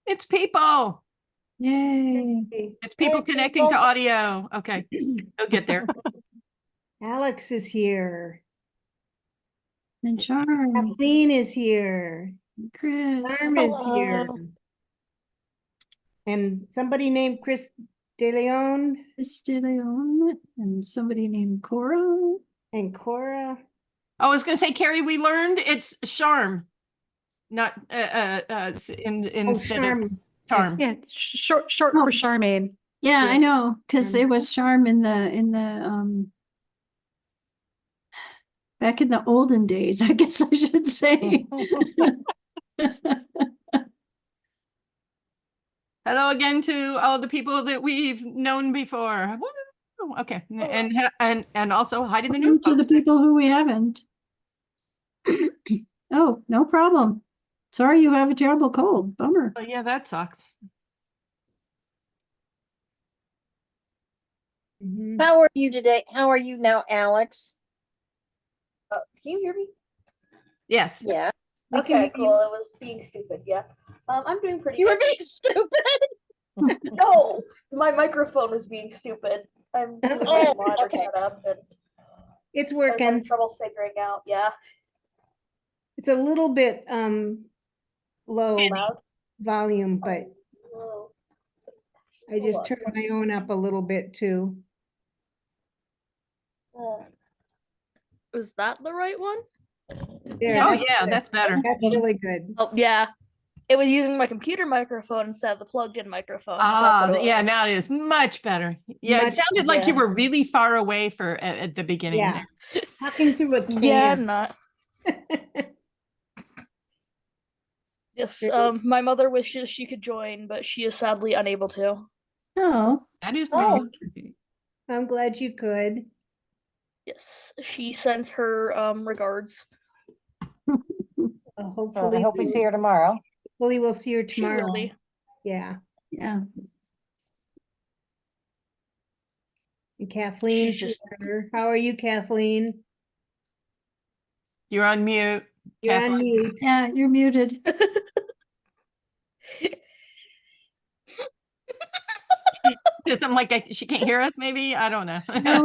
It's people. Yay. It's people connecting to audio. Okay, they'll get there. Alex is here. And Charm. Kathleen is here. Chris. Charm is here. And somebody named Chris De Leon. Chris De Leon. And somebody named Cora. And Cora. I was going to say, Carrie, we learned it's Charm, not instead of Charm. Yeah, short for Charmaine. Yeah, Yeah. I know, because it was Charm in the back in the olden days, I guess I should say. Hello again to all the people that we've known before. Woo! Okay, and also hi to the new To the folks. people who we haven't. Oh, no problem. Sorry you have a terrible cold. Bummer. Oh, yeah, that sucks. How are you today? How are you now, Alex? Can you hear me? Yes. Yeah. Okay, cool. It was being stupid. Yeah. I'm doing pretty You were good. being stupid. No, my microphone was being stupid. I'm using Oh, a monitor okay. setup and It's I was having working. trouble figuring out. Yeah. It's a little bit low Loud. volume, but Whoa. I just turned my own up a little bit too. Was that the right one? There, Oh, that's yeah, good. that's better. That's really good. Oh yeah. It was using my computer microphone instead of the plugged-in microphone. That's Ah, what it yeah, was. now it is much better. Yeah, Much it sounded like you better. were really far away at the beginning Yeah. there. Talking through a can. Yeah, I'm not. Yes. My mother wishes she could join, but she is sadly unable to. Oh, That is Oh. I'm glad you could. Yes. She sends her regards. Hopefully, I hope we see her tomorrow. hopefully we'll see her She will tomorrow. be. Yeah. yeah. And Kathleen, She's just- how are you, Kathleen? You're on mute. You're on Kathleen. mute. Yeah, you're muted. Did something like she can't hear us, maybe? I don't know. No,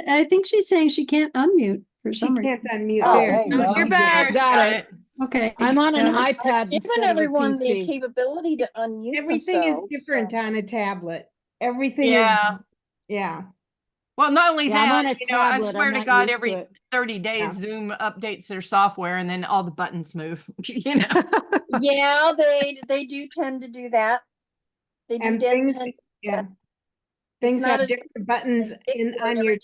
I think she's saying she can't unmute for She some reason. can't unmute Oh, there. there you No, go. she You're did. back. Got it. Okay. I'm on an Yeah. iPad Given instead of a everyone the PC. capability to unmute Everything is themselves, different so- on a tablet. Everything Yeah. is, yeah. Well, not only Yeah, I'm on that, a I tablet. swear I'm to not God, used to every it. 30 days, Yeah. Zoom updates their software and then all the buttons move. You know? Yeah, they do tend to do that. They do And tend things, to. yeah. It's Things not have as different buttons on every your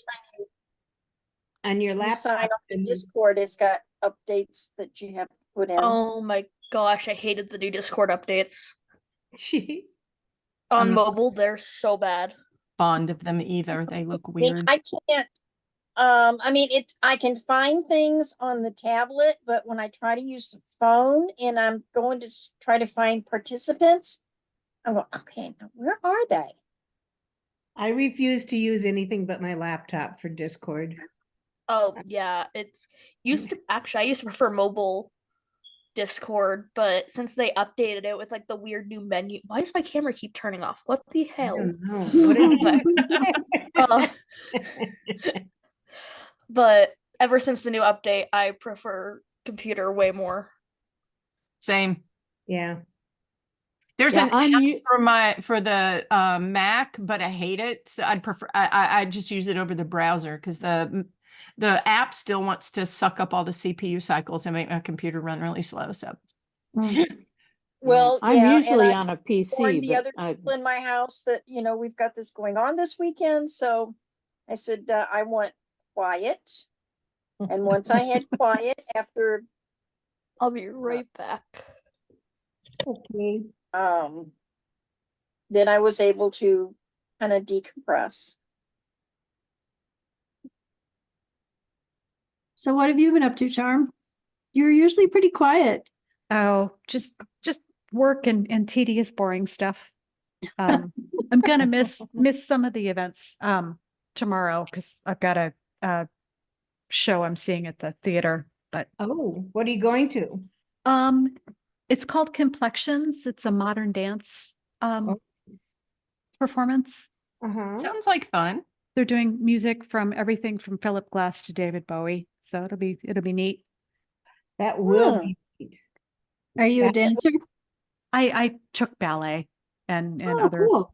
time you laptop. sign up to and- Discord, it's got updates that you have to put in. Oh my gosh, I hated the new Discord updates. Gee. On I'm not mobile, they're so bad. fond of them either. They look I mean, weird. I can't, I can find things on the tablet, but when I try to use the phone and I'm going to try to find participants, I'm going, okay, now where are they? I refuse to use anything but my laptop for Discord. Oh yeah, it's used to actually I used to prefer mobile Discord, but since they updated it with like the weird new menu, why does my camera keep turning off? What the I hell? don't know. What But ever since the new update, I prefer computer way more. Same. Yeah. There's Yeah, an app for the Mac, but I hate it. So I'd prefer I just use it over the browser because the app still wants to suck up all the CPU cycles and make my computer run really slow. So Well, I'm yeah, and usually I on a warned PC, the but other people in my house that, we've got this going on this weekend, so I said, I want quiet. And once I had quiet after, I'll be right back. Okay. then I was able to kind of decompress. So what have you been up to, Charm? You're usually pretty quiet. Oh, just work and tedious, boring stuff. I'm gonna miss some of the events tomorrow because I've got a show I'm seeing at the theater. But Oh, what are you going to? It's called Complexions. It's a modern dance performance. Uh-huh. Sounds like fun. They're doing music from everything from Philip Glass to David Bowie. So it'll be neat. That will Hmm. be neat. Are you a That- dancer? I took ballet and Oh, other, cool.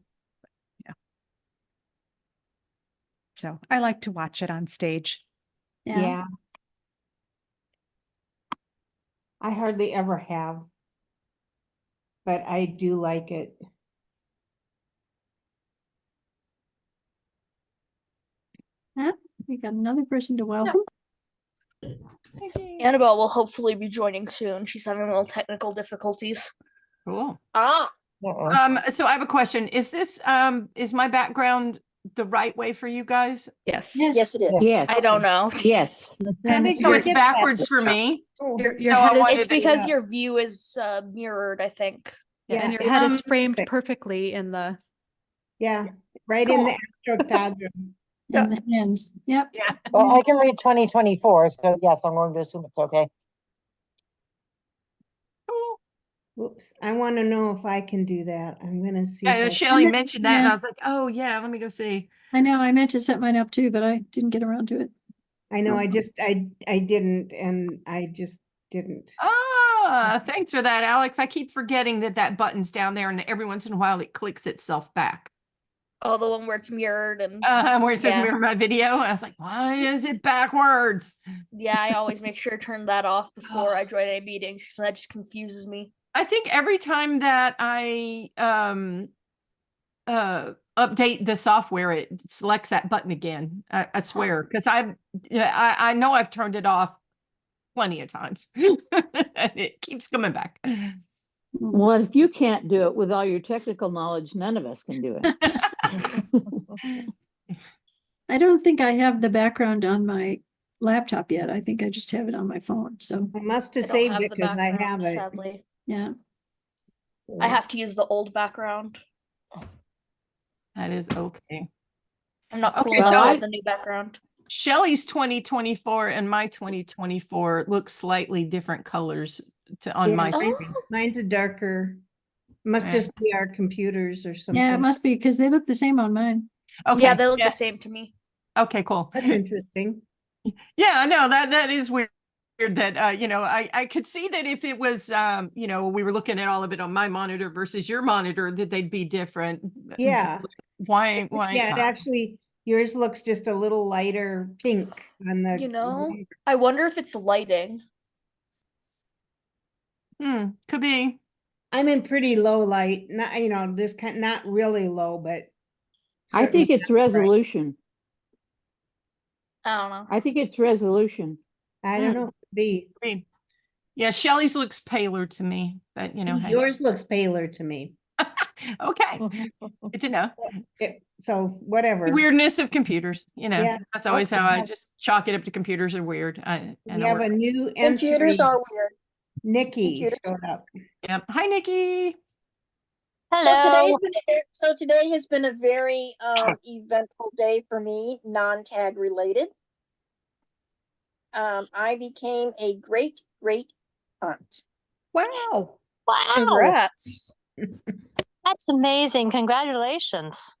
so I like to watch it on stage. Yeah. Yeah. I hardly ever have. But I do like it. We got another person to welcome. Annabelle will hopefully be joining soon. She's having a little technical difficulties. Cool. Ah, So I have a question. Is this is my background the right way for you guys? Yes. yes, it is. Yes. I don't know. Yes. How And did So you it's get that? backwards for me. your So I head is, wanted It's to- because Yeah. your view is mirrored, I think. and Yeah, your head is um, framed perfect. perfectly in the, Yeah, right in the astroctodron. And the hands. Yep. Yeah. Well, I can read 2024, so yes, I'm going to assume it's okay. Cool. Oops, I want to know if I can do that. I'm gonna see. if Yeah, I- Shelley mentioned that, and Yeah. I was like, "Oh yeah, let me go see." I know, I meant to set mine up too, but I didn't get around to it. I know, I Oh. just, I didn't, and I just didn't. Ah, thanks for that, Alex. I keep forgetting that button's down there, and every once in a while it clicks itself back. Oh, the one where it's mirrored and Where it says Yeah. mirror my video. I was like, why is it backwards? yeah, I always make sure to turn that off before I join any meetings because that just confuses me. I think every time that I update the software, it selects that button again. I swear, because I know I've turned it off plenty of times. And it keeps coming back. Well, if you can't do it with all your technical knowledge, none of us can do it. I don't think I have the background on my laptop yet. I think I just have it on my phone. So, I must I have don't saved have it the because I have background, it. sadly. yeah. I have to use the old background. That is okay. I'm not cool Okay, enough so to I- have the new background. Shelley's 2024 and my 2024 look slightly different colors on Yeah, my mine- screen. Mine's a darker, must Yeah. just be our computers or something. Yeah, it must be because they look the same on mine. Okay. Yeah, they look the same to me. Okay, cool. That's interesting. Yeah, no, that is weird that I could see that if it was we were looking at all of it on my monitor versus your monitor, that they'd be different. Yeah. Why Yeah, it not? actually, yours looks just a little lighter pink on the. You know, I wonder if it's lighting. Could be. I'm in pretty low light, not, this kind, not really low, but. I think certainly it's not bright. resolution. I don't know. I think it's resolution. I don't know, be, Could be. Yeah, Shelley's looks paler to me, but see, hey. yours looks paler to me. Okay. Good to know. So whatever. Weirdness of computers, Yeah, that's always okay. how I just chalk it up to computers are weird. We have a new computers entry, are weird. Nikki computers. showed up. Yep. Hi, Nikki. So today has been a very eventful day for me, non-tag related. I became a great aunt. Wow. Wow, Congrats. that's amazing. Congratulations.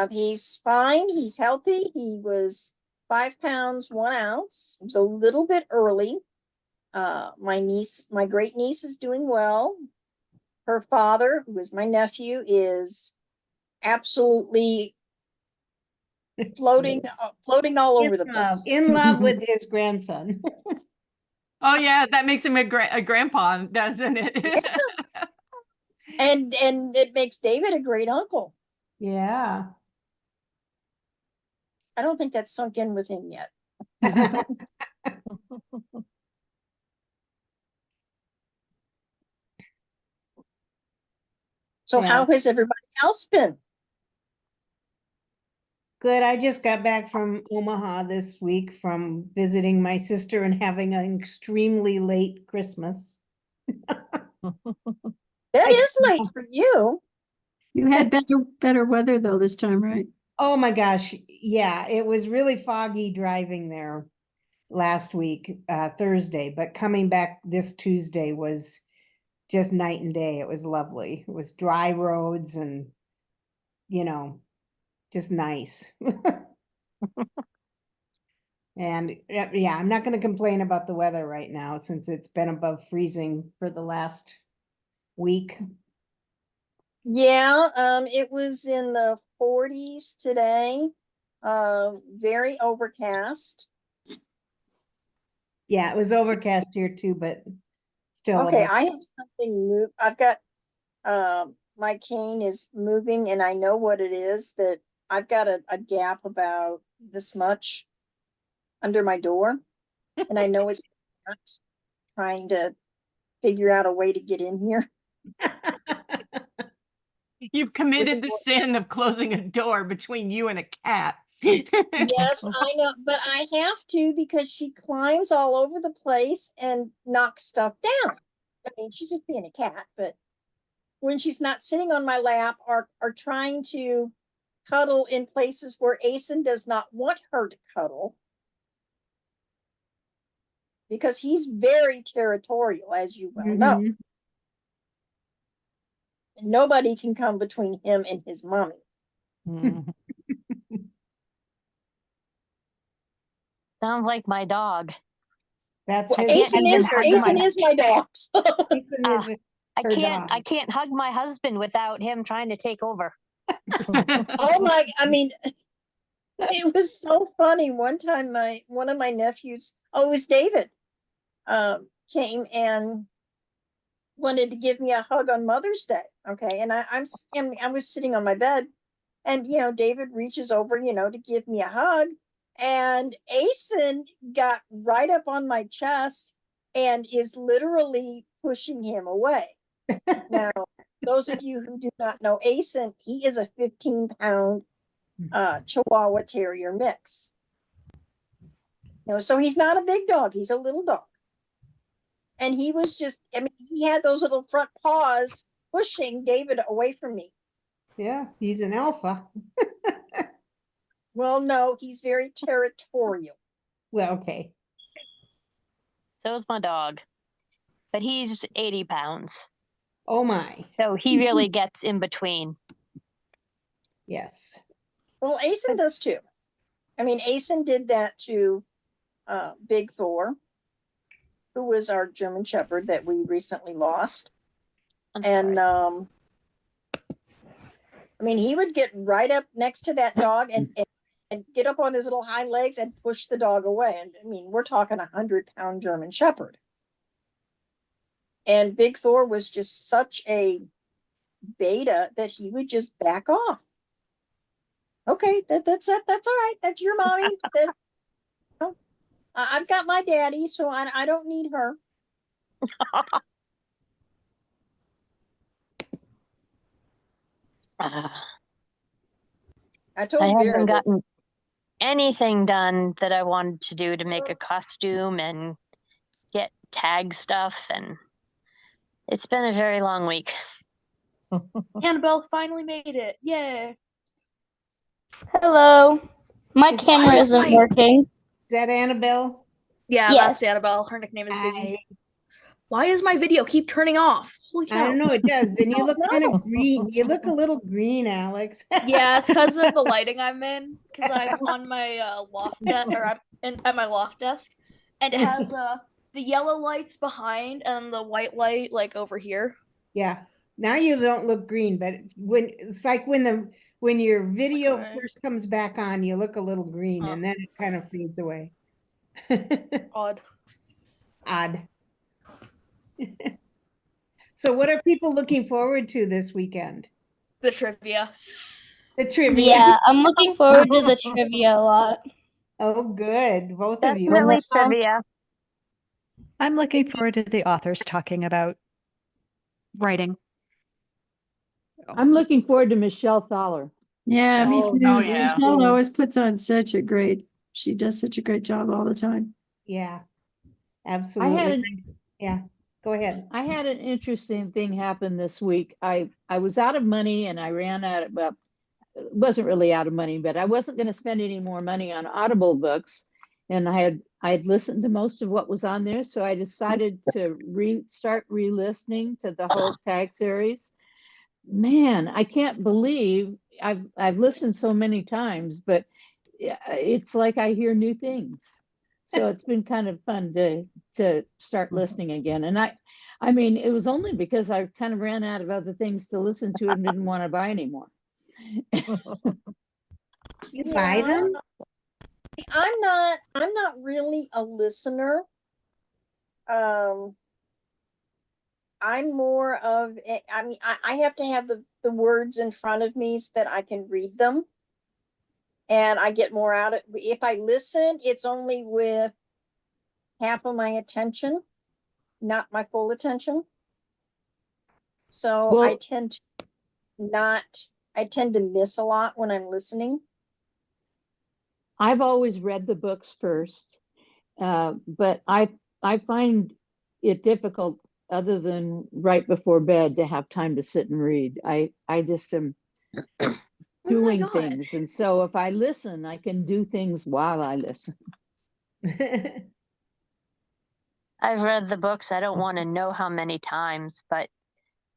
He's fine. He's healthy. He was 5 pounds 1 ounce. It was a little bit early. My great niece is doing well. Her father, who is my nephew, is absolutely floating all over the place. In love with his grandson. Oh yeah, that makes him a grandpa, doesn't it? And it makes David a great uncle. Yeah. I don't think that's sunk in with him yet. So Yeah. how has everybody else been? Good. I just got back from Omaha this week from visiting my sister and having an extremely late Christmas. That is late for you. You had better weather though this time, right? Oh my gosh. Yeah, it was really foggy driving there. last week, Thursday, but coming back this Tuesday was just night and day. It was lovely. It was dry roads and, just nice. And yeah, I'm not going to complain about the weather right now since it's been above freezing for the last week. Yeah, it was in the 40s today. Very overcast. Yeah, it was overcast here too, but still. Okay, I have something move. I've got my cane is moving and I know what it is, that I've got a gap about this much under my door. And I know it's not trying to figure out a way to get in here. You've committed the sin of closing a door between you and a cat. Yes, I know, but I have to because she climbs all over the place and knocks stuff down. I mean, she's just being a cat, but when she's not sitting on my lap or trying to cuddle in places where Asen does not want her to cuddle, because he's very territorial, as you well know. Mhm. And nobody can come between him and his mommy. Mhm. Sounds like my dog. That's Well, his. can't even hug my- Asen is my dog. So. Jason is I her can't dog. hug my husband without him trying to take over. Oh my, I mean, it was so funny. One time one of my nephews, it was David, came and wanted to give me a hug on Mother's Day. Okay. And I was sitting on my bed and, David reaches over, to give me a hug, and Asen got right up on my chest and is literally pushing him away. Now, those of you who do not know Asen, he is a 15-pound Chihuahua Terrier mix. So he's not a big dog, he's a little dog. And he was just, I mean, he had those little front paws pushing David away from me. Yeah, he's an alpha. Well, no, he's very territorial. Well, okay. So is my dog. But he's 80 pounds. Oh my. So he really gets in between. Yes. Well, Asen does too. I mean, Asen did that to Big Thor, who was our German Shepherd that we recently lost. And I mean, he would get right up next to that dog and get up on his little hind legs and push the dog away. And I mean, we're talking 100-pound German Shepherd. And Big Thor was just such a beta that he would just back off. Okay, that's it. That's all right. That's your mommy. I've got my daddy, so I don't need her. I told I Vera haven't that gotten anything done that I wanted to do to make a costume and get tag stuff, and it's been a very long week. Annabelle finally made it. Yay. Hello. My Is- camera Why is isn't my- working. Is that Annabelle? Yeah, Yes. that's Annabelle. Her nickname is Busy. Hi. Why does my video keep turning off? Holy I cow. don't know, it does. Then you look No. kind of green. You look a little green, Alex. Yeah, it's because of the lighting I'm in. Because I'm on my loft desk, or at my loft desk, and it has the yellow lights behind and the white light like over here. Yeah. Now you don't look green, but when it's like when your video Okay. first comes back on, you look a little green, Huh. and then it kind of fades away. Odd. Odd. So what are people looking forward to this weekend? The trivia. The trivia. Yeah, I'm looking forward to the trivia a lot. Oh, good. Both of you. Definitely trivia. I'm looking forward to the authors talking about writing. I'm looking forward to Michelle Thaler. Yeah, me Oh, too. oh, yeah. Michelle always puts on she does such a great job all the time. Yeah, I absolutely. had Yeah, go ahead. I had an interesting thing happen this week. I was out of money and I ran out of, well, it wasn't really out of money, but I wasn't going to spend any more money on Audible books. And I'd listened to most of what was on there, so I decided to start re-listening to the whole tag series. Man, I can't believe I've listened so many times, but it's like I hear new things. So it's been kind of fun to start listening again. And I mean, it was only because I kind of ran out of other things to listen to and didn't want to buy anymore. You buy them? I'm not really a listener. I'm more of, I mean, I have to have the words in front of me so that I can read them. And I get more out of it. If I listen, it's only with half of my attention, not my full attention. So I tend to miss a lot when I'm listening. I've always read the books first, but I find it difficult, other than right before bed, to have time to sit and read. I just am doing things, and so if I listen, I can do things while I listen. I've read the books, I don't want to know how many times, but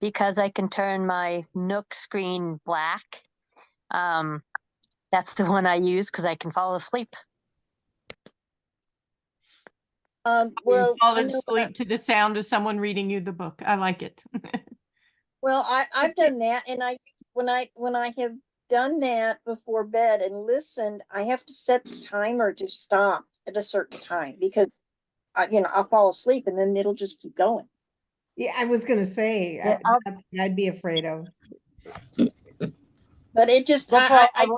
because I can turn my Nook screen black, that's the one I use because I can fall asleep. Well, You fall I know asleep to the sound of someone reading you the book. I like it. well, I've done that, and when I have done that before bed and listened, I have to set the timer to stop at a certain time because I'll fall asleep and then it'll just keep going. Yeah, I was gonna say, Yeah, that's what I'd be afraid of. But it just That's why I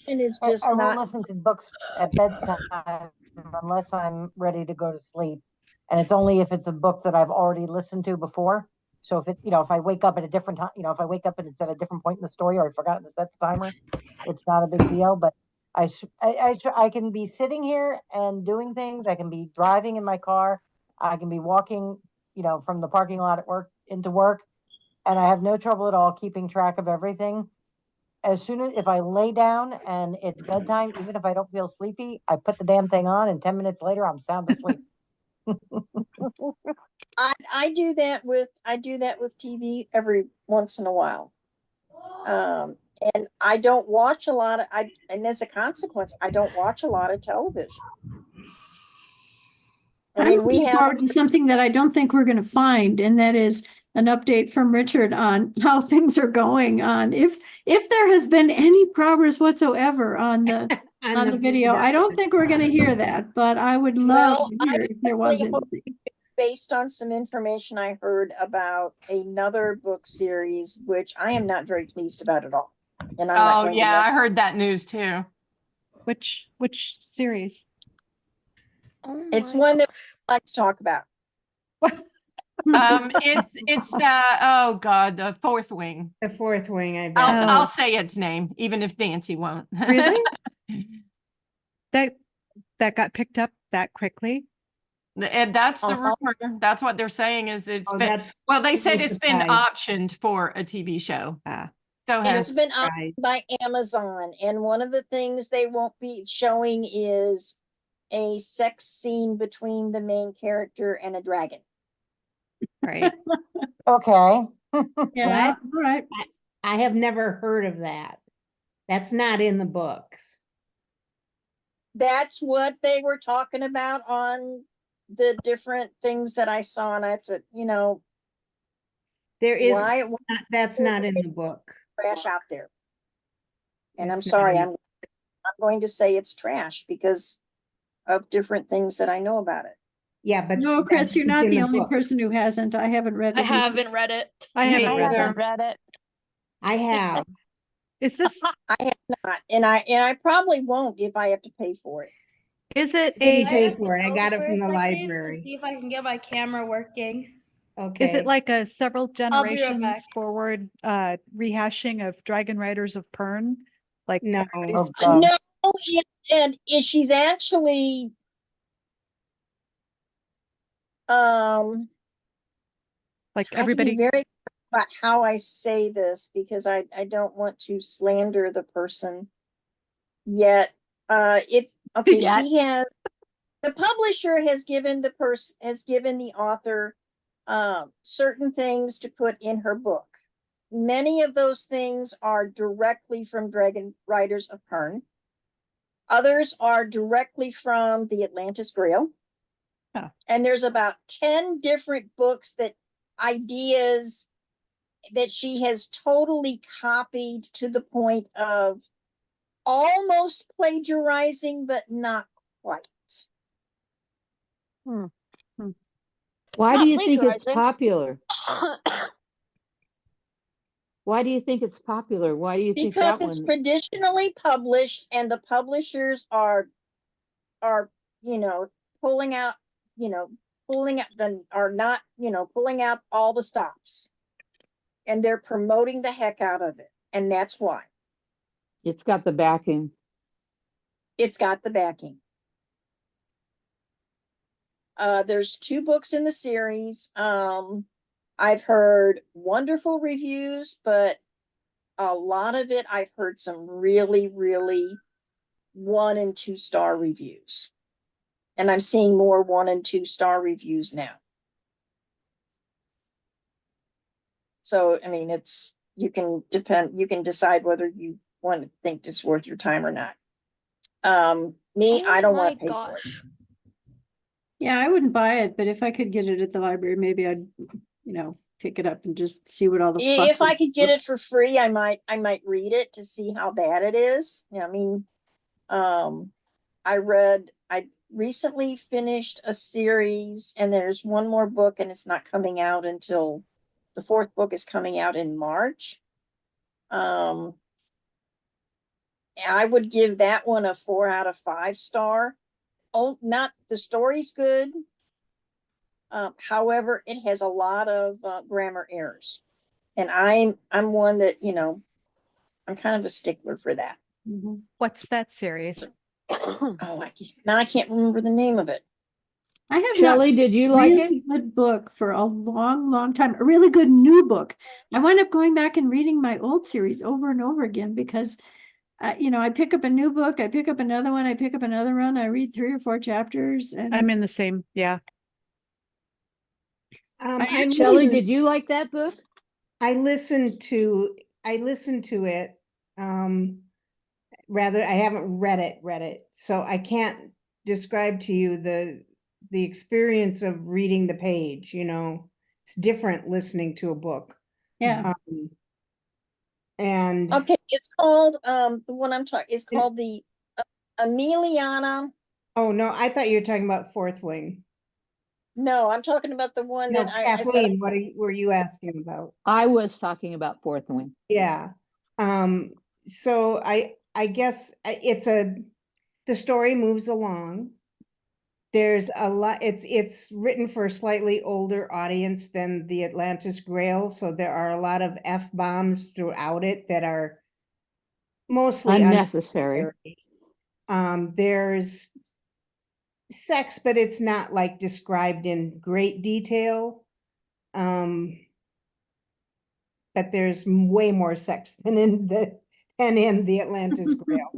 is just I won't not. listen to books at bedtime unless I'm ready to go to sleep. And it's only if it's a book that I've already listened to before. So if if I wake up at a different time, if I wake up and it's at a different point in the story, or I've forgotten to set the timer, it's not a big deal. But I can be sitting here and doing things. I can be driving in my car. I can be walking, from the parking lot at work into work, and I have no trouble at all keeping track of everything. As soon as if I lay down and it's bedtime, even if I don't feel sleepy, I put the damn thing on, and 10 minutes later I'm sound asleep. I do that with TV every once in a while. And I don't watch a lot of and as a consequence, I don't watch a lot of television. I mean, I'm looking forward to something that I don't think we're going to find, and that is an update from Richard on how things are going on. If there has been any progress whatsoever on the video, I don't think we're going to hear that, but I would love to hear if there was anything. Based on some information I heard about another book series, which I am not very pleased about at all. And Oh yeah, I heard that news too. Which series? It's one that I like to talk about. It's oh God, the Fourth Wing. The Fourth Wing, I bet. I'll say its name, even if Nancy won't. Really? That got picked up that quickly? And that's the rumor. That's what they're saying is that it's been, well, they said it's been optioned for a TV show. So it's been optioned by Amazon, and one of the things they won't be showing is a sex scene between the main character and a dragon. Right. Okay. Yeah, right. I have never heard of that. That's not in the books. That's what they were talking about on the different things that I saw, and I said, there is that's not in the book. Trash out there. And I'm sorry, I'm going to say it's trash because of different things that I know about it. Yeah, but no, Chris, you're not the only person who hasn't. I haven't read it. I haven't read it. I haven't read it. I have. Is this? I have not, and I probably won't if I have to pay for it. Is it Didn't a? pay for it. I got it from the library. To see if I can get my camera working. Okay. Is it like a several I'll be right generations back. forward rehashing of Dragon Riders of Pern? Like no, no, and she's actually like I have to be everybody. very about how I say this because I don't want to slander the person. Yet it's okay. Yet. She has the publisher has given the author certain things to put in her book. Many of those things are directly from Dragon Riders of Pern. Others are directly from the Atlantis Grail. Huh. And there's about 10 different books that ideas that she has totally copied to the point of almost plagiarizing, but not quite. Why Not do you think it's plagiarizing. popular? Why do you think it's popular? Why do you think Because that it's one? traditionally published and the publishers are pulling out pulling out all the stops, and they're promoting the heck out of it, and that's why It's got the backing. it's got the backing. There's 2 books in the series. I've heard wonderful reviews, but a lot of it I've heard some really, really 1 and 2 star reviews. And I'm seeing more 1 and 2 star reviews now. So, I mean, you can decide whether you want to think it's worth your time or not. Me, I don't want to pay for it. Yeah, I wouldn't buy it, but if I could get it at the library, maybe I'd, pick it up and just see what all the fuss If I is. could get it for free, I might read it to see how bad it is. I mean, I recently finished a series, and there's one more book, and it's not coming out until the 4th book is coming out in March. I would give that one a 4 out of 5 star. Oh, not the story's good. However, it has a lot of grammar errors, and I'm one that I'm kind of a stickler for that. Mhm. What's that series? Oh, I can't remember the name of it. I have not Shelley, did you like really it? good book for a long, long time. A really good new book. I wind up going back and reading my old series over and over again because, I pick up a new book, I pick up another one, I pick up another one, I read 3 or 4 chapters, and I'm in the same, yeah. Shelley, did you like that book? I listened to it. Rather, I haven't read it, so I can't describe to you the experience of reading the page. It's different listening to a book. yeah. And Okay, it's called the one I'm talking is called the Emiliana. oh no, I thought you were talking about Fourth Wing. No, I'm talking about the one No, that I said. Kathleen, were you asking about? I was talking about Fourth Wing. Yeah. So I guess the story moves along. There's a lot, it's written for a slightly older audience than the Atlantis Grail, so there are a lot of F-bombs throughout it that are mostly Unnecessary. There's sex, but it's not like described in great detail. But there's way more sex than in the Atlantis Grail.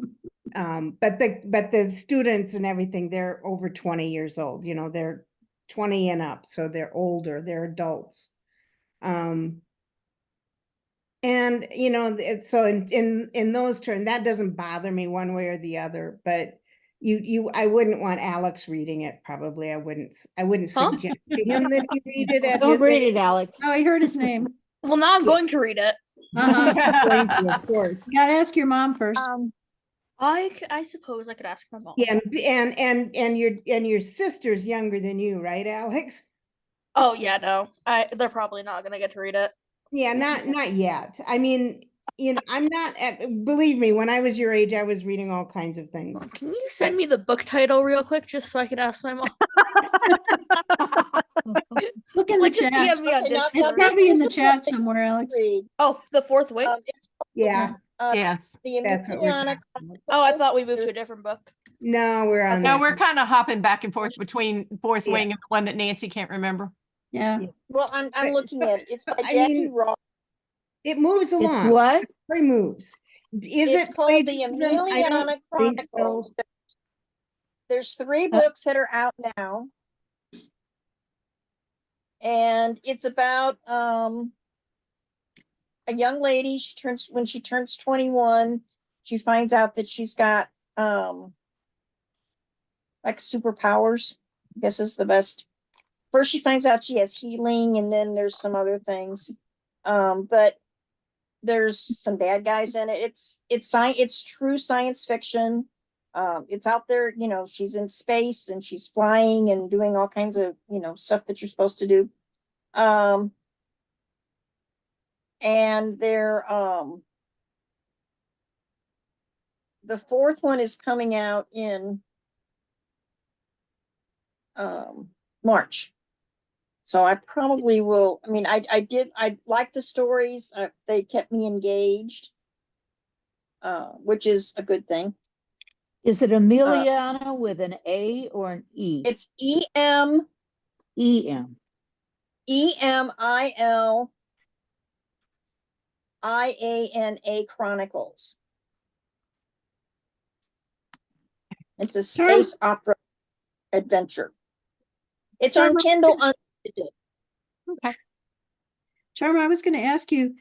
But the students and everything, they're over 20 years old, they're 20 and up, so they're older, they're adults. And so in those terms, that doesn't bother me one way or the other, but I wouldn't want Alex reading it, probably. I wouldn't Huh? suggest to him that he read it at Don't his read age. it, Alex. Oh, I heard his name. Well, now I'm going to read it. Uh-huh. Of course. Gotta ask your mom first. I suppose I could ask my mom. Yeah, and your sister's younger than you, right, Alex? Oh yeah, no. They're probably not gonna get to read it. Yeah, not yet. I mean, I'm not, believe me, when I was your age, I was reading all kinds of things. Can you send me the book title real quick just so I can ask my mom? Look in the Like just chat. DM me on Okay, now- It's Discord. probably in the This is chat what they somewhere, Alex. read. Oh, the Fourth Wing? It's Yeah, Yes. the that's what we're Emiliana. talking about. Oh, I thought we moved to a different book. No, we're on Now that. we're kind of hopping back and forth between Fourth Yeah. Wing and the one that Nancy can't remember. Yeah. Well, I'm looking at it. It's by I Jackie mean, Ross. It moves along. It's what? It moves. Is It's it called the plagiarism? I don't Emiliana think so. Chronicles. there's 3 books that are out now. And it's about a young lady. When she turns 21, she finds out that she's got like superpowers, I guess is the best. First she finds out she has healing, and then there's some other things. But there's some bad guys in it. It's true science fiction. It's out there, you know, she's in space and she's flying and doing all kinds of, you know, stuff that you're supposed to do. And they're the 4th one is coming out in March. So I probably will. I mean, I like the stories. They kept me engaged, which is a good thing. Is it Emiliana with an A or an E? It's E-M. E-M. EMILIANA Chronicles. It's a Sure. space opera adventure. It's on Kindle Unlimited. Okay. Charma, I was going to ask you,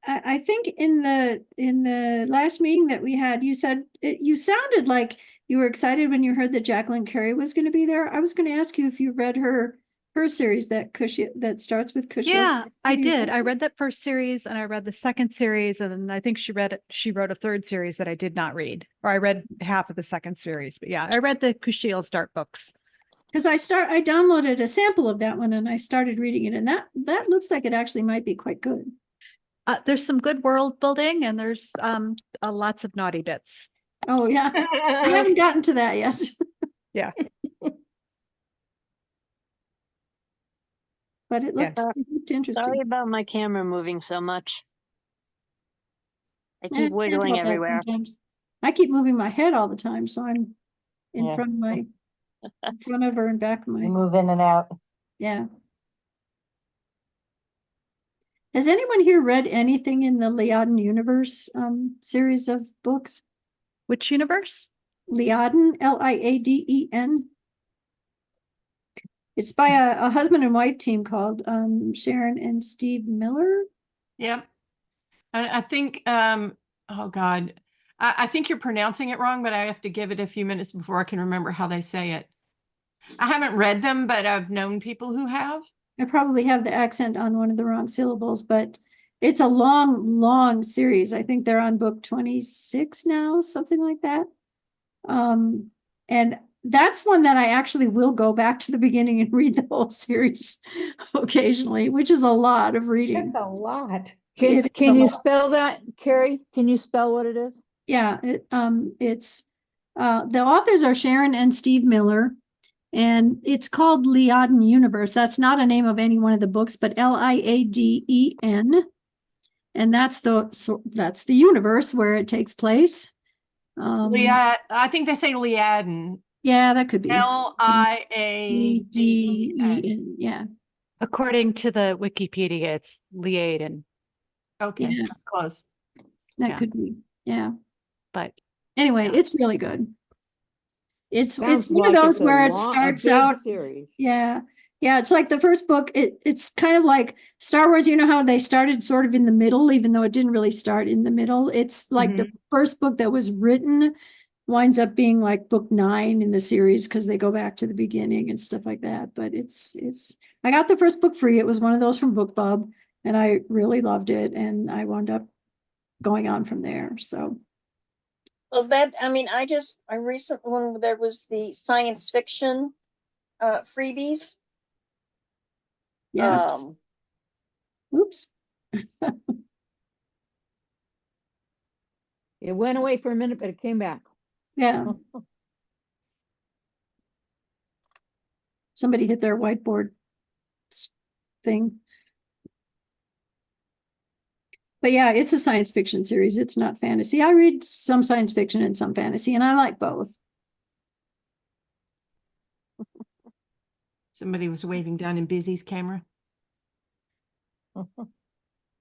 I think in the last meeting that we had, you said you sounded like you were excited when you heard that Jacqueline Carey was going to be there. I was going to ask you if you read her series that starts with Cushion. Yeah, I did. I read that first series and I read the second series, and then I think she wrote a third series that I did not read, or I read half of the second series. But yeah, I read the Kushiel start books. Because I downloaded a sample of that one and I started reading it, and that looks like it actually might be quite good. There's some good world building, and there's lots of naughty bits. Oh yeah, I haven't gotten to that yet. Yeah. But it looked interesting. Sorry about my camera moving so much. I Eh, keep can't wiggling help that everywhere. sometimes. I keep moving my head all the time, so I'm in Yeah. front of her and back of You my, move in and out. yeah. Has anyone here read anything in the Liaden Universe series of books? Which universe? Liaden, Liaden. It's by a husband and wife team called Sharon and Steve Miller. Yep. I think, oh God, I think you're pronouncing it wrong, but I have to give it a few minutes before I can remember how they say it. I haven't read them, but I've known people who have. I probably have the accent on one of the wrong syllables, but it's a long, long series. I think they're on book 26 now, something like that. And that's one that I actually will go back to the beginning and read the whole series occasionally, which is a lot of reading. That's a lot. Can you spell that, Carrie? Can you spell what it is? Yeah, it's the authors are Sharon and Steve Miller, and it's called Liaden Universe. That's not a name of any one of the books, but Liaden, and that's the universe where it takes place. I think they say Liaden. Yeah, that could be Liaden. Yeah. According to the Wikipedia, it's Liaden. Okay, Yeah. that's close. That could be. Yeah. But anyway, it's really good. It's one of like those it's a where it long- a starts big out. series. Yeah. Yeah, it's like the first book. It's kind of like Star Wars. You know how they started sort of in the middle, even though it didn't really start in the middle. It's like the first book that was written winds up being like book 9 in the series because they go back to the beginning and stuff like that. But it's I got the first book free. It was one of those from BookBub, and I really loved it, and I wound up going on from there. So Well, I recently, when there was the science fiction freebies. yeah. Oops. It went away for a minute, but it came back. Yeah. Somebody hit their whiteboard thing. But yeah, it's a science fiction series. It's not fantasy. I read some science fiction and some fantasy, and I like both. Somebody was waving down in Busy's camera.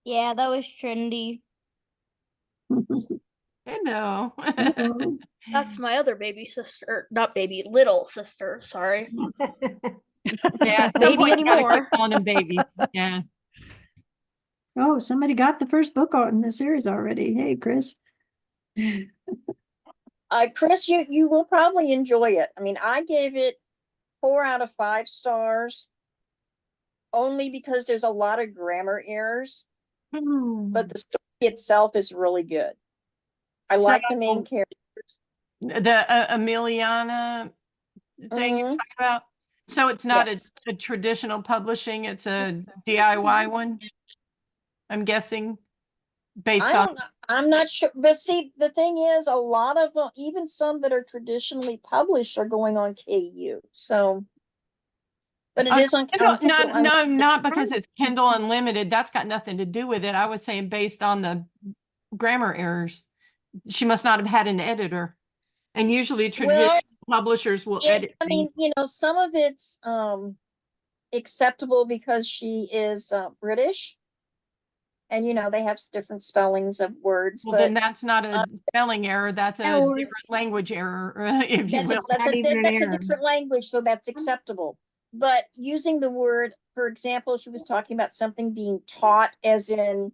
Yeah, that was trendy. Hello. Hello. That's my other baby sister, not baby, little sister. Sorry. Yeah, Don't baby play anymore. calling them babies. Yeah. Oh, somebody got the first book out in the series already. Hey, Chris. Chris, you will probably enjoy it. I mean, I gave it 4 out of 5 stars only because there's a lot of grammar errors, but the story itself is really good. I like the main character. The Emiliana thing you're Mhm. talking about. So it's not Yes. a traditional publishing, it's a DIY one, I'm guessing, based on. I'm not sure, but see, the thing is, a lot of them, even some that are traditionally published, are going on KU. So, but it is on. Not because it's Kindle Unlimited. That's got nothing to do with it. I was saying based on the grammar errors. She must not have had an editor. And usually traditional publishers will edit I mean, things. some of it's acceptable because she is British, and they have different spellings of words. Well, but then that's not a spelling error. That's a different language error, if you will. that's a different language, so that's acceptable. But using the word, for example, she was talking about something being taught as in,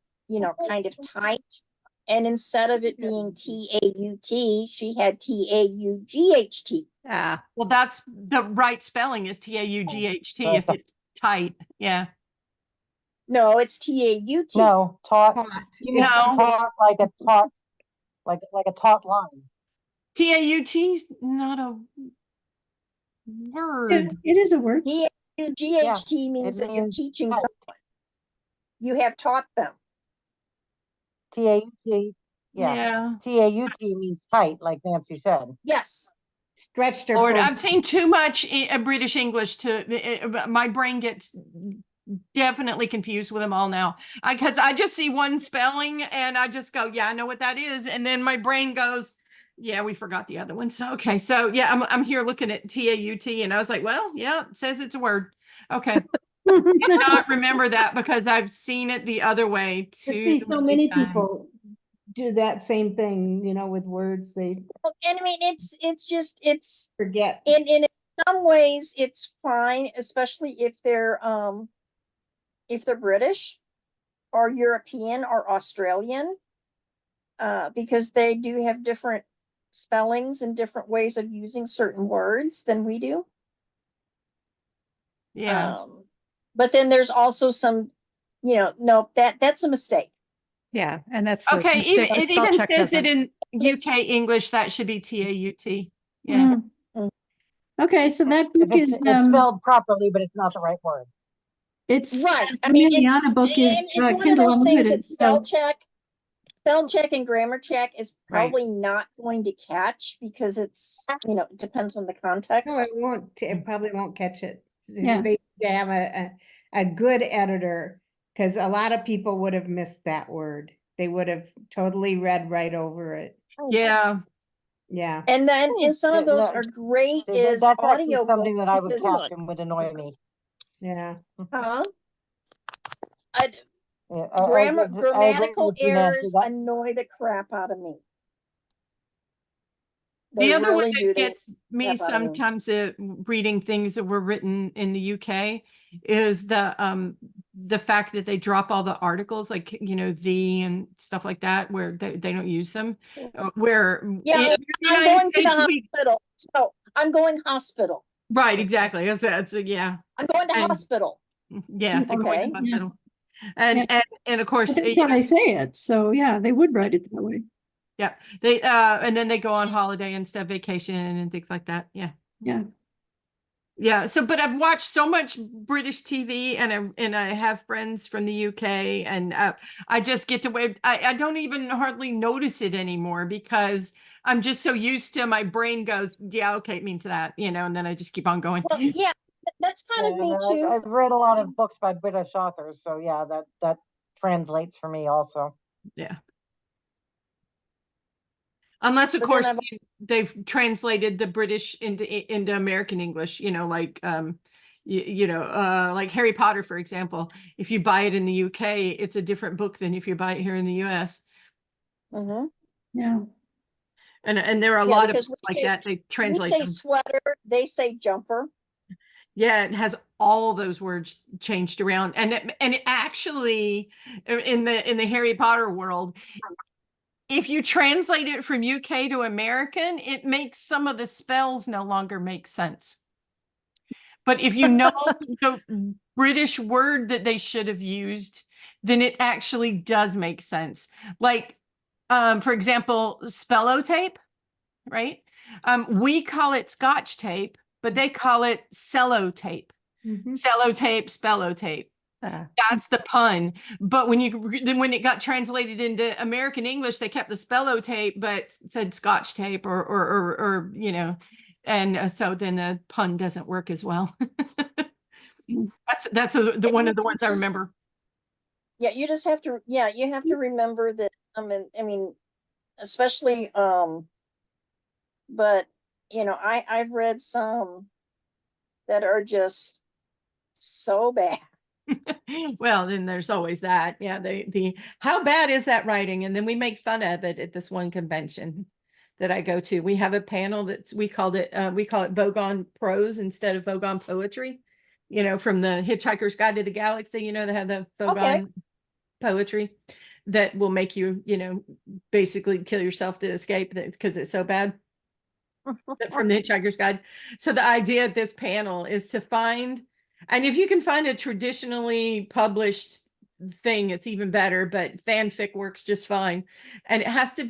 kind of tight. And instead of it being TAUT, she had TAUGHT. Ah, Well, that's the right spelling is TAUGHT if it's tight. Yeah. No, it's TAUT. No, taught. No. It's taught like a taut line. TAUT's not a word. It is a word. TAUGHT means that you're teaching someone. You have taught them. TAUT. Yeah. TAUT means tight, like Nancy said. Yes. Stretched or Lord, pulled. I've seen too much British English my brain gets definitely confused with them all now. Because I just see one spelling and I just go, yeah, I know what that is. And then my brain goes, yeah, we forgot the other one. So, okay. So yeah, I'm here looking at TAUT and I was like, well, yeah, it says it's a word. Okay. I did not remember that because I've seen it the other way too. See, so many people do that same thing, with words they And I mean, it's forget. in some ways it's fine, especially if they're British or European or Australian, because they do have different spellings and different ways of using certain words than we do. Yeah. But then there's also some, no, that's a mistake. yeah, and that's Okay, it spell even check says it doesn't- in UK English. That should be TAUT. Yeah. Okay, so that book It's is spelled properly, but it's not the right word. it's Right. I mean, Emiliana book is it's one Kindle of those things Unlimited. that spell check and grammar check is probably not going to catch because it's, it depends on the context. No, it won't. It probably won't catch it. Yeah. They have a good editor, because a lot of people would have missed that word. They would have totally read right over it. Yeah. Yeah. And then and some of those are great See, is that's actually audio something books that I would because catch and would annoy me. Yeah. Yeah, I agree grammatical with you, Nancy. errors annoy the crap out of me. The other one really do. that They gets me crap out of me. sometimes reading things that were written in the UK is the fact that they drop all the articles like the and stuff like that where they don't use them. Where Yeah, in the I'm United going to the States, hospital. So I'm going hospital. right, exactly. That's yeah. I'm going to hospital. Yeah. Okay. And of course That's how they say it. So yeah, they would write it that way. yeah, they and then they go on holiday and stuff, vacation and things like that. Yeah. Yeah. Yeah. So, but I've watched so much British TV and I have friends from the UK and I just get to wave. I don't even hardly notice it anymore because I'm just so used to my brain goes, yeah, okay, it means that, and then I just keep on going. Well, yeah, that's kind of me too. I've read a lot of books by British authors, so yeah, that translates for me also. Yeah. Unless, of course, they've translated the British into American English, like like Harry Potter, for example. If you buy it in the UK, it's a different book than if you buy it here in the US. Yeah. And there are a Yeah, lot of because books we like say- that. They We translate say them. sweater, they say jumper. Yeah, it has all those words changed around, and it actually in the Harry Potter world, if you translate it from UK to American, it makes some of the spells no longer make sense. But if you know the British word that they should have used, then it actually does make sense. Like, for example, spellotape, right? We call it Scotch tape, but they call it cellotape. Cellotape, spellotape. That's the pun. But when it got translated into American English, they kept the spellotape, but said Scotch tape or and so then the pun doesn't work as well. That's the one of the ones I remember. Yeah, you just have to, you have to remember that, I mean, especially, but, I've read some that are just so bad. Well, then there's always that. Yeah, the how bad is that writing? And then we make fun of it at this one convention that I go to. We have a panel we call it Vogon Prose instead of Vogon Poetry. From the Hitchhiker's Guide to the Galaxy, they have the Vogon poetry that will make you, basically kill yourself to escape because it's so bad. From the Hitchhiker's Guide. So the idea of this panel is to find, and if you can find a traditionally published thing, it's even better, but fanfic works just fine. And it has to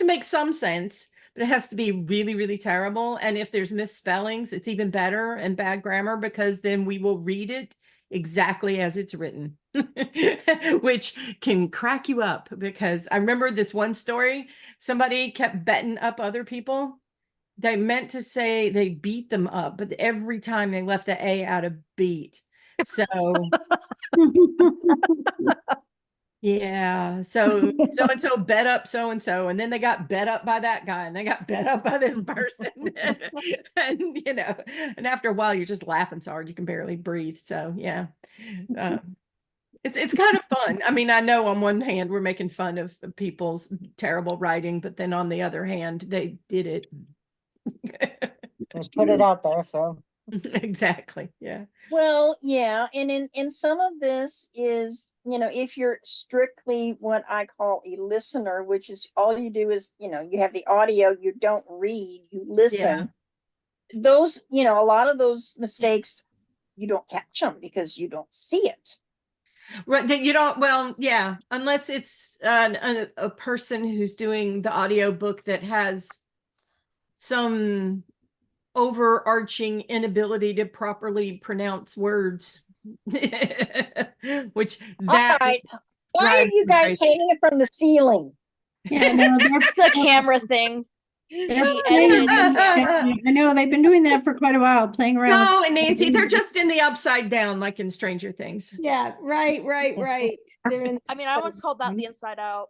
make some sense, but it has to be really, really terrible. And if there's misspellings, it's even better, and bad grammar, because then we will read it exactly as it's written, which can crack you up. Because I remember this one story, somebody kept betting up other people. They meant to say they beat them up, but every time they left the A out of beat. So yeah, so and so bet up so and then they got bet up by that guy, and they got bet up by this person. And after a while you're just laughing so hard you can barely breathe. So yeah. It's kind of fun. I mean, I know on one hand we're making fun of people's terrible writing, but then on the other hand, they did it. Just put it out there, so. Exactly. Yeah. Well, yeah, and in some of this is, if you're strictly what I call a listener, which is all you do is, you have the audio, you don't read, you listen. Those, a lot of those mistakes, you don't catch them because you don't see it. Right. That you don't, well, yeah, unless it's a person who's doing the audiobook that has some overarching inability to properly pronounce words. Which that All right. Why are you guys hanging it from the ceiling? Yeah, no, It's a camera thing. they're She playing edited around. the camera. I know they've been doing that for quite a while, playing around. No, and Nancy, they're just in the upside down, like in Stranger Things. Yeah, right. They're in. I mean, I once called that the inside out.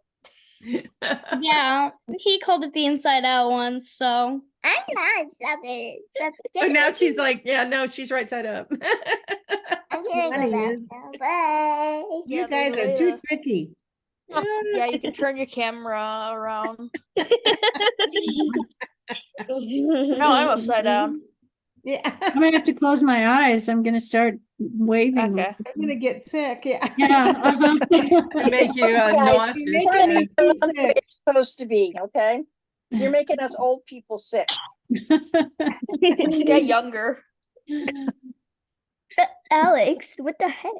Yeah, he called it the inside out once, so. I'm not something. And now she's like, yeah, no, she's right side up. I'm Funny gonna is- go bye. You Yeah, guys are too tricky. Yeah, you can turn your camera around. So now I'm upside down. Yeah. I'm gonna have to close my eyes. I'm gonna start waving. Okay. I'm gonna get sick, yeah. Yeah. Make you Guys, nauseous. you're making me it the way sick. it's supposed to be, okay? You're making us old people sick. Just get younger. Alex, what the heck?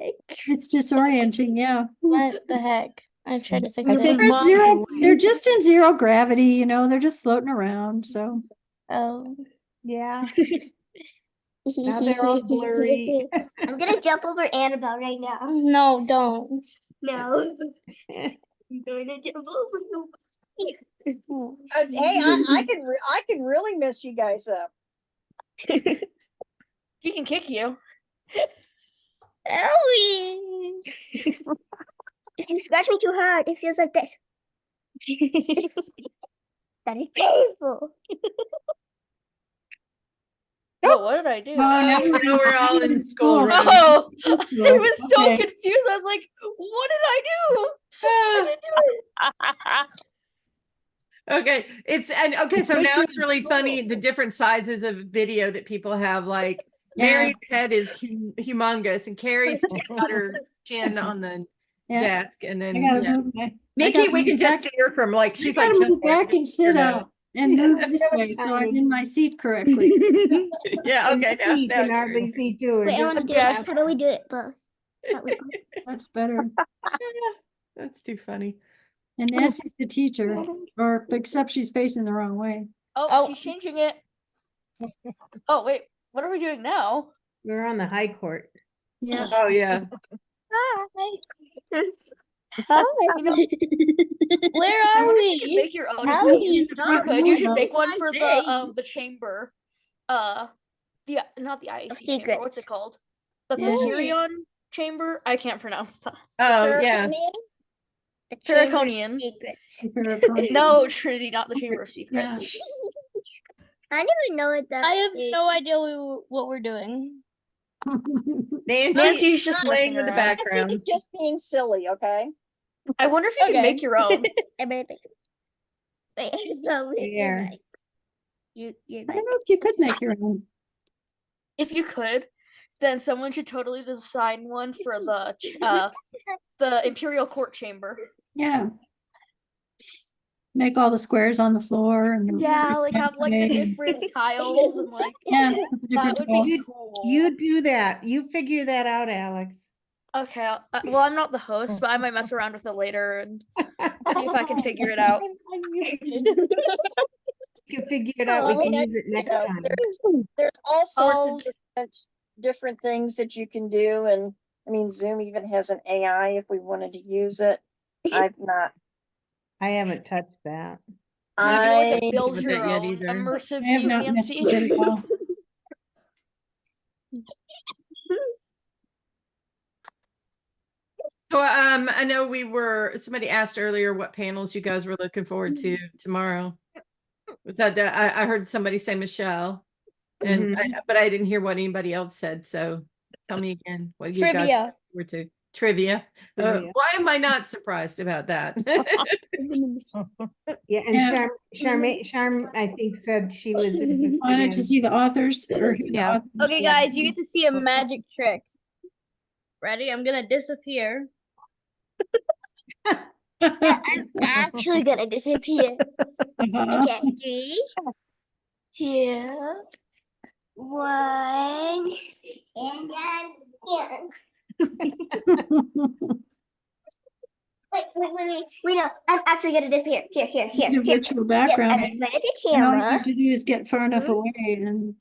It's disorienting, yeah. What the heck? I'm trying to fix I it. think They're, at Mom's zero, awake. they're just in zero gravity, they're just floating around. So Oh. Yeah, now they're all blurry. I'm gonna jump over Annabelle right now. No, don't. No. I'm going to jump over you. Hey, I can really mess you guys up. She can kick you. Owie. You scratch me too hard. It feels like this. That is painful. Oh, what did I do? Now we're all in school. Right? Oh, I was so Okay. confused. I was like, what did I do? I didn't do it. Okay, so Thank now you. it's really funny the different sizes of video that people have. Like Yeah. Mary's head is humongous, and Carrie's got her chin on the Yeah. desk, and I then gotta yeah. move my. Nikki, we can just back. see her from like she's I like gotta move Kilgore. back and sit up and move this way so I'm in my seat correctly. Yeah, okay. You Now can hardly see too. Or Wait, I just want to do it. How do we do it both? That was fun. That's better. that's too funny. And Nancy's the teacher, or except she's facing the wrong way. Oh, she's changing it. Oh, wait. What are we doing now? We're on the high court. Yeah. Oh yeah. Hi. You know, Where I are wonder if you can we? make your own How space. are you? You could. You should make one My for face. the chamber. Not the IAC chamber. What's it Secrets. called? The Yeah. Pecurion chamber. I can't pronounce that. Oh yeah. Draconian? The Chamber of Draconian. Secrets. No, Trinity, not the Chamber of Secrets. I don't even know what that. I have no idea what we're doing. Nancy's just playing messing in the around. background. It's just being silly, okay? I wonder if you can Okay. make your own. Everything. Wait, no, There. right. You're I don't know if you could make your own. If you could, then someone should totally design one for the Imperial Court Chamber. Yeah. Make all the squares on the floor and Yeah, like have like the different tiles and like yeah, the that different would tiles. be cool. You do that. You figure that out, Alex. Okay, well, I'm not the host, but I might mess around with it later and see if I can figure it out. You can figure it out. Well, We can I mean, use it next know, time. There's all sorts Oh. of different things that you can do, and I mean, Zoom even has an AI if we wanted to use it. I've not. I haven't touched that. Maybe like a I build with your that yet own either. immersive I have view, not messed Nancy. with it at all. So I know somebody asked earlier what panels you guys were looking forward to tomorrow. Was that I heard somebody say Michelle, and but I didn't hear what anybody else said. So tell me again what you guys Trivia. were to trivia. Trivia. Why am I not surprised about that? Yeah, and Yeah. Charm, I think said she was interested Wanted to in. see the authors. Or the Yeah. authors. Okay, Yeah. guys, you get to see a magic trick. Ready? I'm gonna disappear. I'm actually gonna disappear. Okay, 3, 2, 1, and I'm here. Wait, no, I'm actually gonna disappear. Here. The virtual Yep, background. I'm ready to And all you camera. have to do is get far enough away and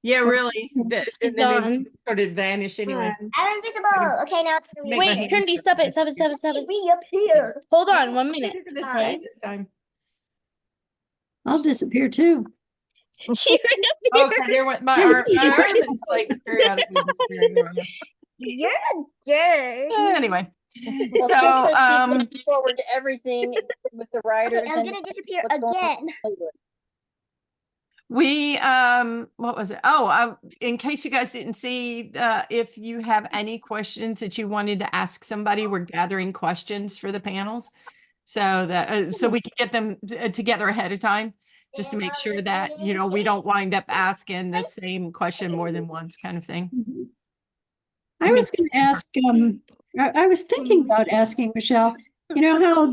Yeah, really. And then it Done. started vanish anyway. I'm invisible. Okay, now. Make my Wait, hands Trinity, stop stop it. touching. Stop it. Me up here. Hold on 1 minute. They're gonna Okay. stay this time. I'll disappear too. She Oh, okay, there went my arm. My arm is like periodically disappearing around. You're a jerk. Anyway, Well, so Chris said she's looking forward to everything with the writers. Okay, I'm and gonna disappear what's going on again. later. we what was it? Oh, in case you guys didn't see, if you have any questions that you wanted to ask somebody, we're gathering questions for the panels, so that so we can get them together ahead of time, just to make sure that we don't wind up asking the same question more than once, kind of thing. I was going to ask, I was thinking about asking Michelle, you know how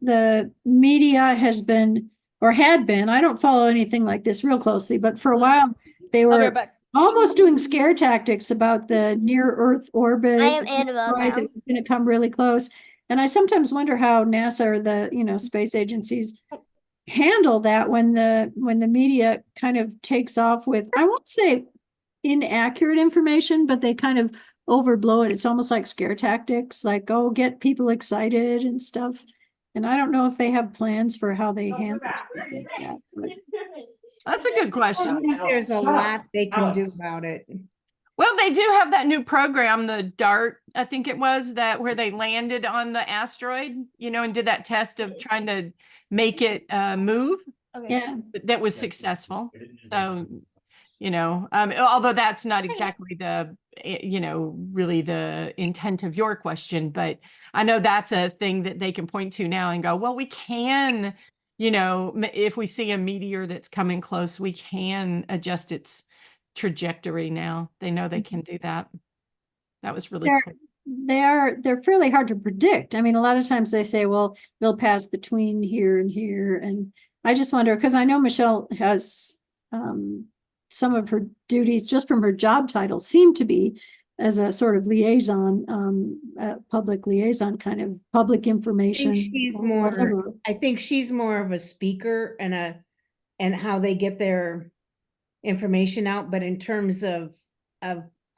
the media has been or had been, I don't follow anything like this real closely, but for a while they I'll be were right back. almost doing scare tactics about the near Earth orbit. I am Annabelle asteroid now. that was going to come really close. And I sometimes wonder how NASA or the, space agencies handle that when the media kind of takes off with, I won't say inaccurate information, but they kind of overblow it. It's almost like scare tactics, like, oh, get people excited and stuff. And I don't know if they have plans for how they handle stuff like that. But That's a good I question. think there's a lot they can do about it. Well, they do have that new program, the DART, I think it was, that where they landed on the asteroid, and did that test of trying to make it move. yeah, That was successful. So, although that's not exactly the, really the intent of your question, but I know that's a thing that they can point to now and go, well, we can, if we see a meteor that's coming close, we can adjust its trajectory now. They know they can do that. That was really cool. They're fairly hard to predict. I mean, a lot of times they say, well, they'll pass between here and here. And I just wonder, because I know Michelle has some of her duties just from her job title seem to be as a sort of liaison, public liaison, kind of public information. I think she's more of a speaker and how they get their information out. But in terms of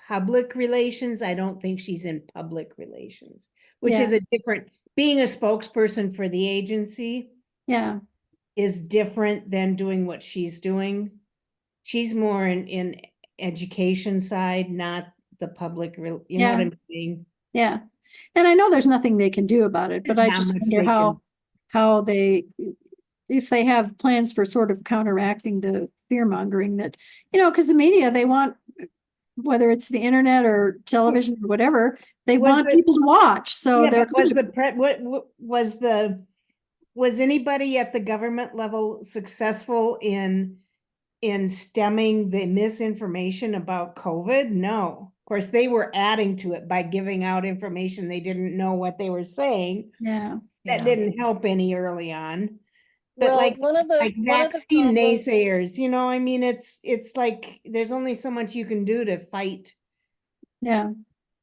public relations, I don't think she's in public relations, which is a different, being a spokesperson for the agency. Yeah. Is different than doing what she's doing. She's more in education side, not the public, know what I mean? Yeah. And I know there's nothing they can do about it, but I just wonder how they, if they have plans for sort of counteracting the fear mongering that, because the media, they want, whether it's the internet or television or whatever, they want people to watch. So was anybody at the government level successful in stemming the misinformation about COVID? No. Of course, they were adding to it by giving out information they didn't know what they were saying. Yeah. That didn't help any early on. But Well, like one of the vaccine problems- naysayers, I mean, it's like there's only so much you can do to fight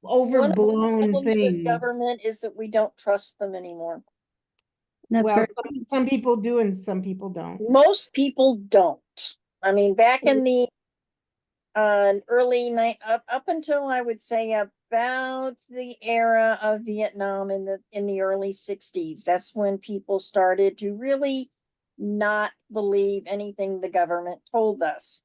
overblown problems things. with government is that we don't trust them anymore. That's some people do and some people don't. Most people don't. I mean, back in the early night, up until I would say about the era of Vietnam in the early 60s, that's when people started to really not believe anything the government told us.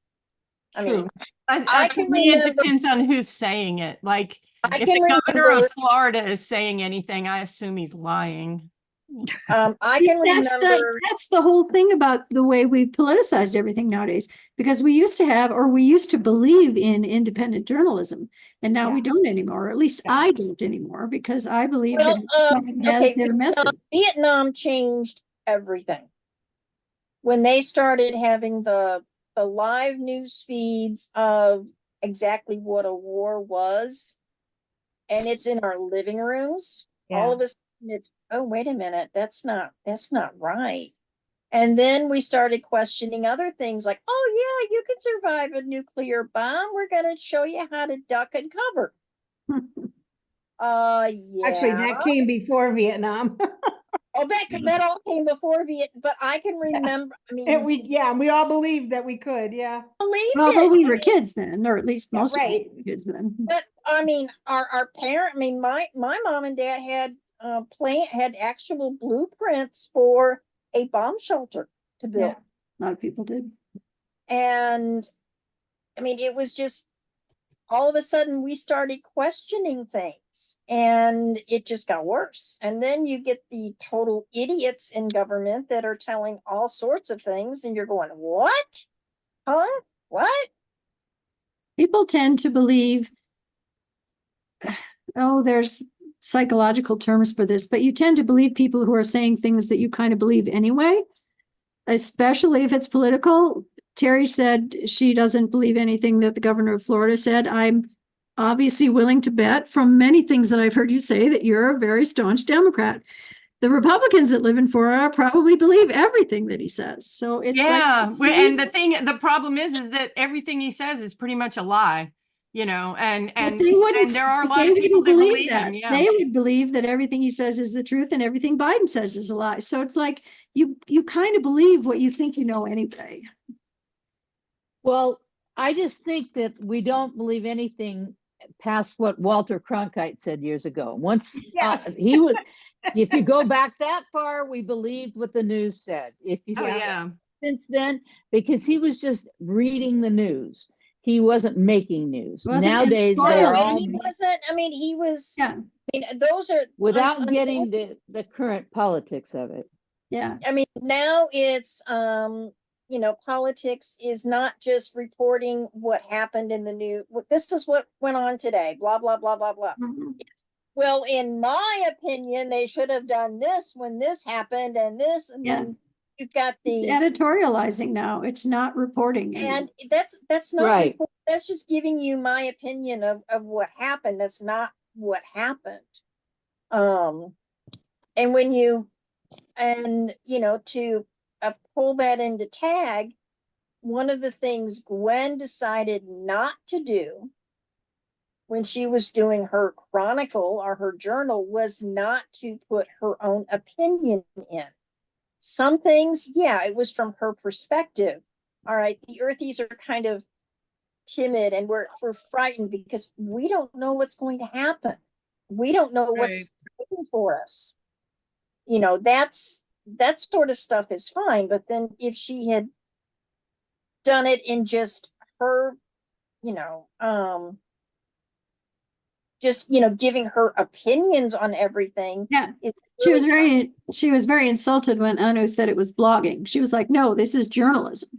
I mean, I can remember, it depends on who's saying it. Like, if the governor of Florida is saying anything, I assume he's lying. I can remember. That's the whole thing about the way we've politicized everything nowadays, because we used to believe in independent journalism, and now we don't anymore. Or at least I don't anymore, because I believe that someone has their message. Vietnam changed everything when they started having the live news feeds of exactly what a war was, and it's in our living rooms. All of us. It's, oh, wait a minute, that's not right. And then we started questioning other things like, oh yeah, you can survive a nuclear bomb. We're going to show you how to duck and cover. Yeah. Actually, that came before Vietnam. Oh, that all came before Vietnam, but I can remember. I mean, we all believed that we could. Yeah. Well, we were kids then, or at least most of us were kids then. But I mean, our parent. I mean, my mom and dad had had actual blueprints for a bomb shelter to build. A lot of people did. And I mean, it was just all of a sudden we started questioning things, and it just got worse. And then you get the total idiots in government that are telling all sorts of things, and you're going, what? Huh? What? People tend to believe, there's psychological terms for this, but you tend to believe people who are saying things that you kind of believe anyway, especially if it's political. Terry said she doesn't believe anything that the governor of Florida said. I'm obviously willing to bet from many things that I've heard you say that you're a very staunch Democrat. The Republicans that live in Florida probably believe everything that he says. So it's and the problem is that everything he says is pretty much a lie. And there are a lot of people that believe that. him. Yeah. They would believe that everything he says is the truth and everything Biden says is a lie. So it's like you kind of believe what you think you know anyway. Well, I just think that we don't believe anything past what Walter Cronkite said years ago. Once he was, if you go back that far, we believed what the news said. If you since then, because he was just reading the news. He wasn't making news. Nowadays, they are all. He wasn't. I mean, he was. Yeah. I mean, those are without getting the current politics of it. Yeah. I mean, now it's politics is not just reporting what happened in the news. This is what went on today. Blah blah blah blah blah. Mm-hmm. Well, in my opinion, they should have done this when this happened and this, and then you've got It's the, editorializing now. It's not reporting. and that's not, Right. that's just giving you my opinion of what happened. That's not what happened. And when you, and to pull that into tag, one of the things Gwen decided not to do when she was doing her chronicle or her journal was not to put her own opinion in. Some things, yeah, it was from her perspective. All right, the Earthies are kind of timid and we're frightened because we don't know what's going to happen. We don't know what's waiting for us. That sort of stuff is fine. But then if she had done it in just her, just giving her opinions on everything. Yeah. It's She was really very insulted when Anu said it was blogging. She was like, no, this is journalism.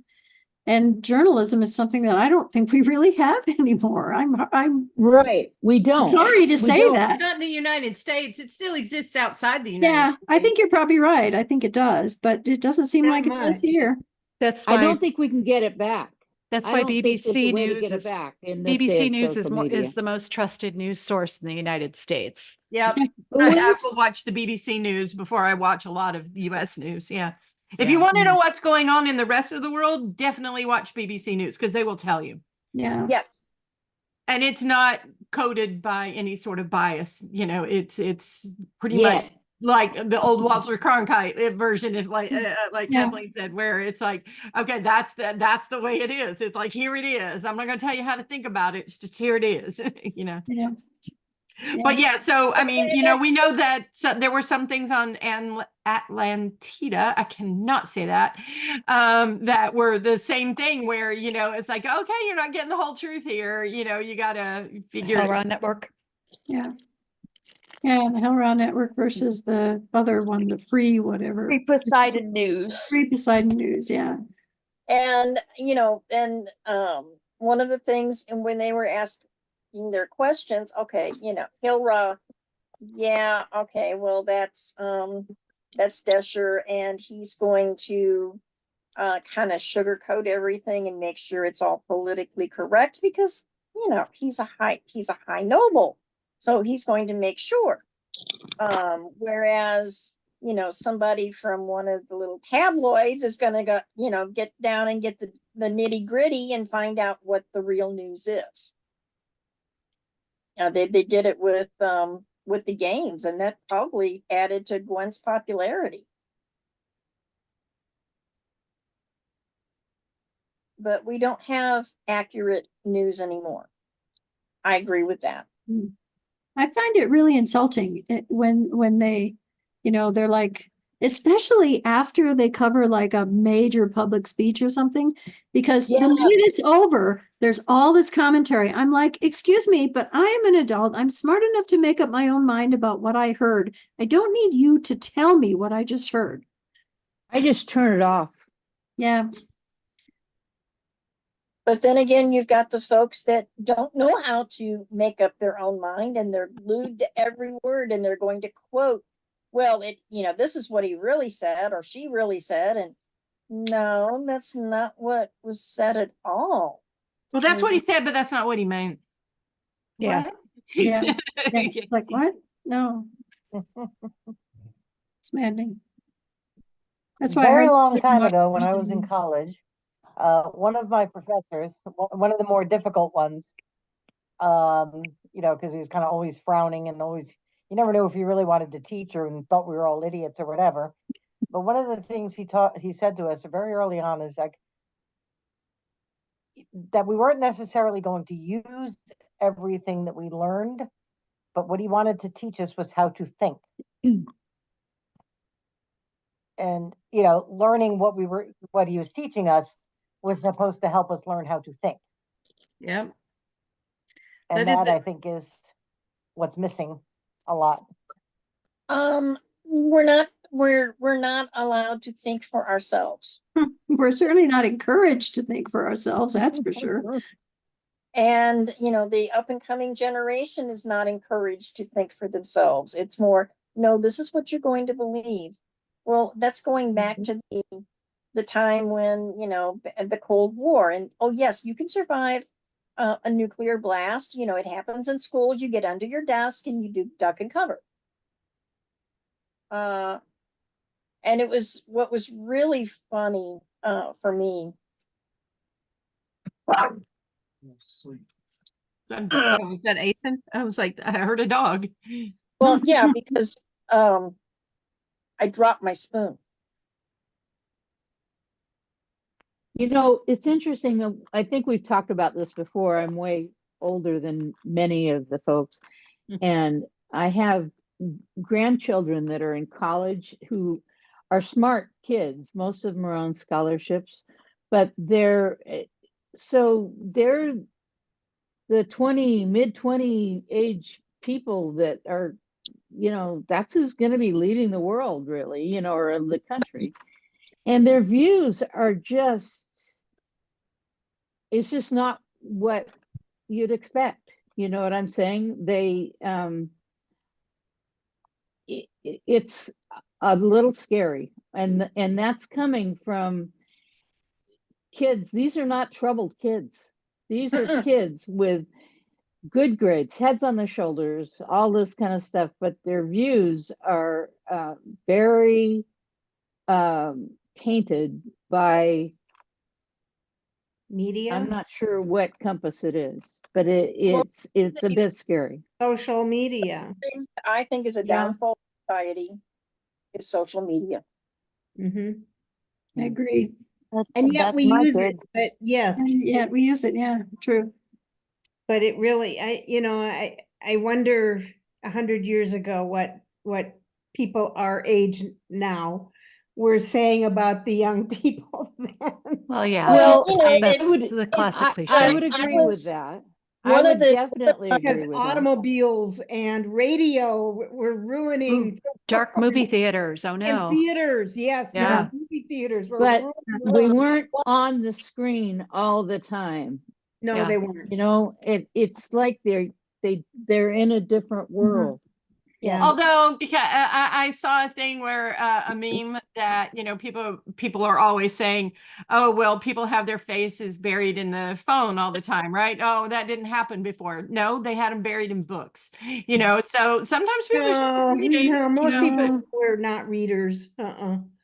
And journalism is something that I don't think we really have anymore. I'm Right. We don't. sorry to We say don't. that. Not in the United States. It still exists outside the United Yeah, States. I think you're probably right. I think it does, but it doesn't seem Not like it does much. here. That's I why don't think we can get it back. that's I why don't think there's a BBC way to News get it is back in this day BBC of News social media. is the most trusted news source in the United States. Yep. Who I is? will watch the BBC News before I watch a lot of US news. Yeah. If Yeah. you want to know what's going on in the rest of the world, definitely watch BBC News because they will tell you. Yeah. yes. And it's not coded by any sort of bias. It's pretty Yeah. much like the old Walter Cronkite version, if like Yeah. Kathleen said, where it's like, okay, that's the way it is. It's like, here it is. I'm not going to tell you how to think about it. It's just here it is. Yeah. But yeah, so I mean, we That's- know that there were some things on Atlantida, I cannot say that, that were the same thing where, it's like, okay, you're not getting the whole truth here. You got to figure it. Hellround Network. Yeah. Yeah, the Hellround Network versus the other one, the free whatever. Free Poseidon News. Free Poseidon News, yeah. And, one of the things, and when they were asking their questions, okay, Hilra, yeah, okay, well, that's Desher, and he's going to kind of sugarcoat everything and make sure it's all politically correct because, he's a high noble. So he's going to make sure. Whereas, somebody from one of the little tabloids is going to go, get down and get the nitty gritty and find out what the real news is. They did it with the games, and that probably added to Gwen's popularity. But we don't have accurate news anymore. I agree with that. I find it really insulting when they, they're like, especially after they cover like a major public speech or something, because the minute it's over, there's all this commentary. I'm like, excuse me, but I am an adult. I'm smart enough to make up my own mind about what I heard. I don't need you to tell me what I just heard. I just turn it off. Yeah. But then again, you've got the folks that don't know how to make up their own mind, and they're glued to every word, and they're going to quote, well, this is what he really said, or she really said. And no, that's not what was said at all. Well, that's what he said, but that's not what he meant. Yeah. What? Yeah. Like what? No. It's maddening. That's why I Very heard long time ago, when I was in college, one of my professors, one of the more difficult ones, because he was kind of always frowning and always, you never knew if he really wanted to teach or thought we were all idiots or whatever. But one of the things he said to us very early on is like that we weren't necessarily going to use everything that we learned, but what he wanted to teach us was how to think. And learning what he was teaching us was supposed to help us learn how to think. Yep. And that I think is what's missing a lot. We're not allowed to think for ourselves. We're certainly not encouraged to think for ourselves, that's for sure. And, the up and coming generation is not encouraged to think for themselves. It's more, no, this is what you're going to believe. Well, that's going back to the time when, the Cold War, and oh yes, you can survive a nuclear blast. It happens in school. You get under your desk and you do duck and cover. And it was what was really funny for me. Was that Asen? I was like, I heard a dog. Well, yeah, because I dropped my spoon. You know, it's interesting. I think we've talked about this before. I'm way older than many of the folks, and I have grandchildren that are in college who are smart kids. Most of them are on scholarships, but they're the mid 20 age people that are, that's who's going to be leading the world, really, or the country. And their views are it's just not what you'd expect. You know what I'm saying? It's a little scary. And that's coming from kids. These are not troubled kids. These are kids with good grades, heads on their shoulders, all this kind of stuff, but their views are very tainted by Media, I'm not sure what compass it is, but it's a bit scary. social media. I think is a Yeah. downfall of society is social media. Mm-hmm. I agree. And yet That's we my use kid. it, but yes. Yeah, we use it. Yeah, true. But it really, I wonder 100 years ago what people our age now were saying about the young people then. Well, yeah. Well, that's it's the classic cliche. I would I agree was with that. one I of would the- definitely Because agree with that. automobiles and radio were ruining Dark movie theaters. Oh and no. theaters. Yes, Yeah. dark movie theaters were But ruining. we weren't on the screen all the time. No, Yeah. they weren't. It's like they're in a different world. Yes. Although I saw a thing where a meme that people are always saying, oh well, people have their faces buried in the phone all the time, right? Oh, that didn't happen before. No, they had them buried in books. So sometimes people are still reading. No, most people were not readers.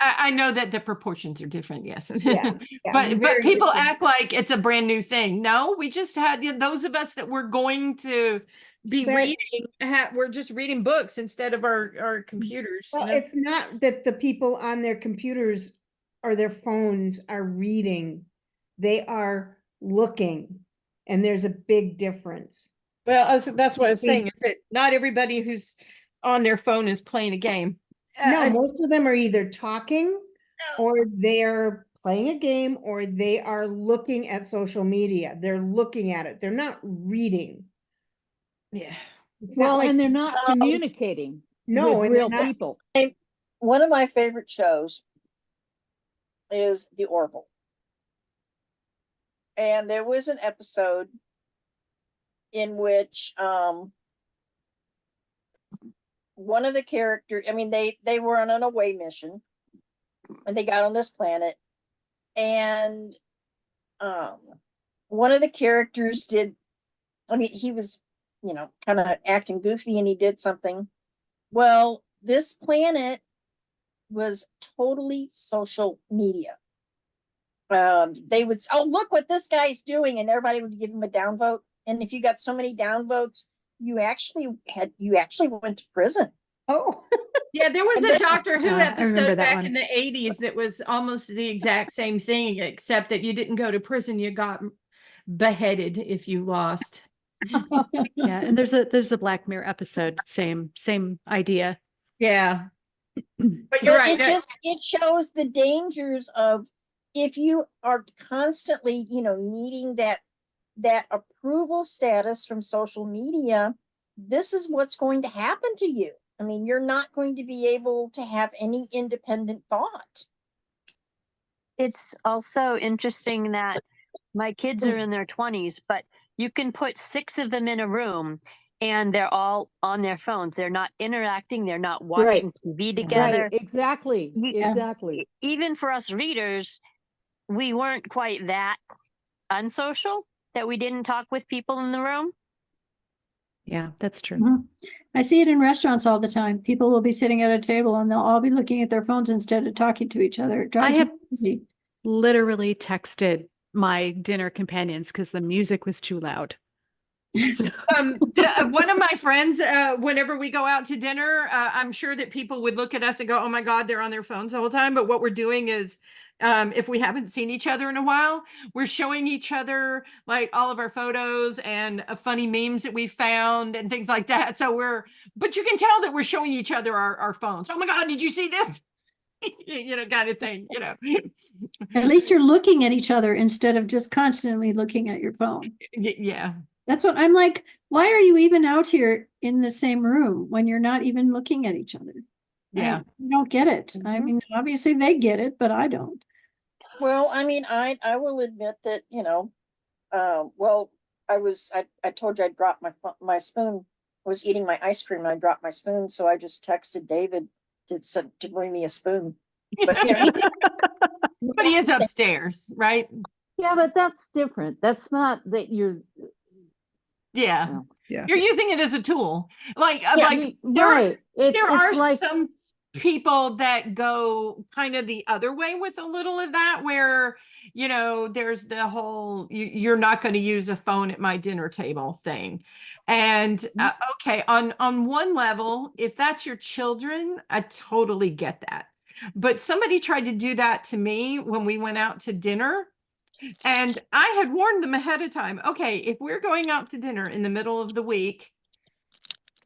I know that the proportions are different, yes. Yeah, but very people different. act like it's a brand new thing. No, we just had those of us that were going to be But- reading, we're just reading books instead of our computers. Well, it's not that the people on their computers or their phones are reading. They are looking, and there's a big difference. Well, that's what I was saying. Not everybody who's on their phone is playing a game. No, most of them are either talking or they're playing a game or they are looking at social media. They're looking at it. They're not reading. Yeah. It's not Well, like, and they're not communicating no, with and they're real not- people. One of my favorite shows is The Orville. And there was an episode in which one of the characters, they were on an away mission and they got on this planet, and one of the characters he was kind of acting goofy, and he did something. Well, this planet was totally social media. They would, oh, look what this guy's doing, and everybody would give him a downvote. And if you got so many downvotes, you actually went to prison. oh, Yeah, there was a Doctor Who I remember episode that back one. in the 80s that was almost the exact same thing, except that you didn't go to prison, you got beheaded if you lost. Yeah, and there's a Black Mirror episode, same idea. Yeah. But you're right. It shows the dangers of, if you are constantly, needing that approval status from social media, this is what's going to happen to you. You're not going to be able to have any independent thought. It's also interesting that my kids are in their 20s, but you can put 6 of them in a room and they're all on their phones. They're not interacting. They're not Right. watching TV together. Right, exactly, Yeah. exactly. Even for us readers, we weren't quite that unsocial that we didn't talk with people in the room. Yeah, that's true. Mhm. I see it in restaurants all the time. People will be sitting at a table and they'll all be looking at their phones instead of talking to each other. It drives me have- crazy. Literally texted my dinner companions because the music was too loud. One of my friends, whenever we go out to dinner, I'm sure that people would look at us and go, oh my God, they're on their phones the whole time. But what we're doing is, if we haven't seen each other in a while, we're showing each other like all of our photos and funny memes that we found and things like that. So but you can tell that we're showing each other our phones. Oh my God, did you see this? Kind of thing, At least you're looking at each other instead of just constantly looking at your phone. Yeah. That's what I'm like. Why are you even out here in the same room when you're not even looking at each other? Yeah. I don't get it. I mean, obviously they get it, but I don't. Well, I mean, I will admit that, well, I told you I dropped my spoon. I was eating my ice cream and I dropped my spoon, so I just texted David to bring me a spoon. But But he is upstairs, right? Yeah, but that's different. That's not that you're. Yeah. No. Yeah. You're using it as a tool. Like Right. there It's are like, some people that go kind of the other way with a little of that, where, there's the whole, you're not going to use a phone at my dinner table thing. And okay, on one level, if that's your children, I totally get that. But somebody tried to do that to me when we went out to dinner. And I had warned them ahead of time. Okay, if we're going out to dinner in the middle of the week,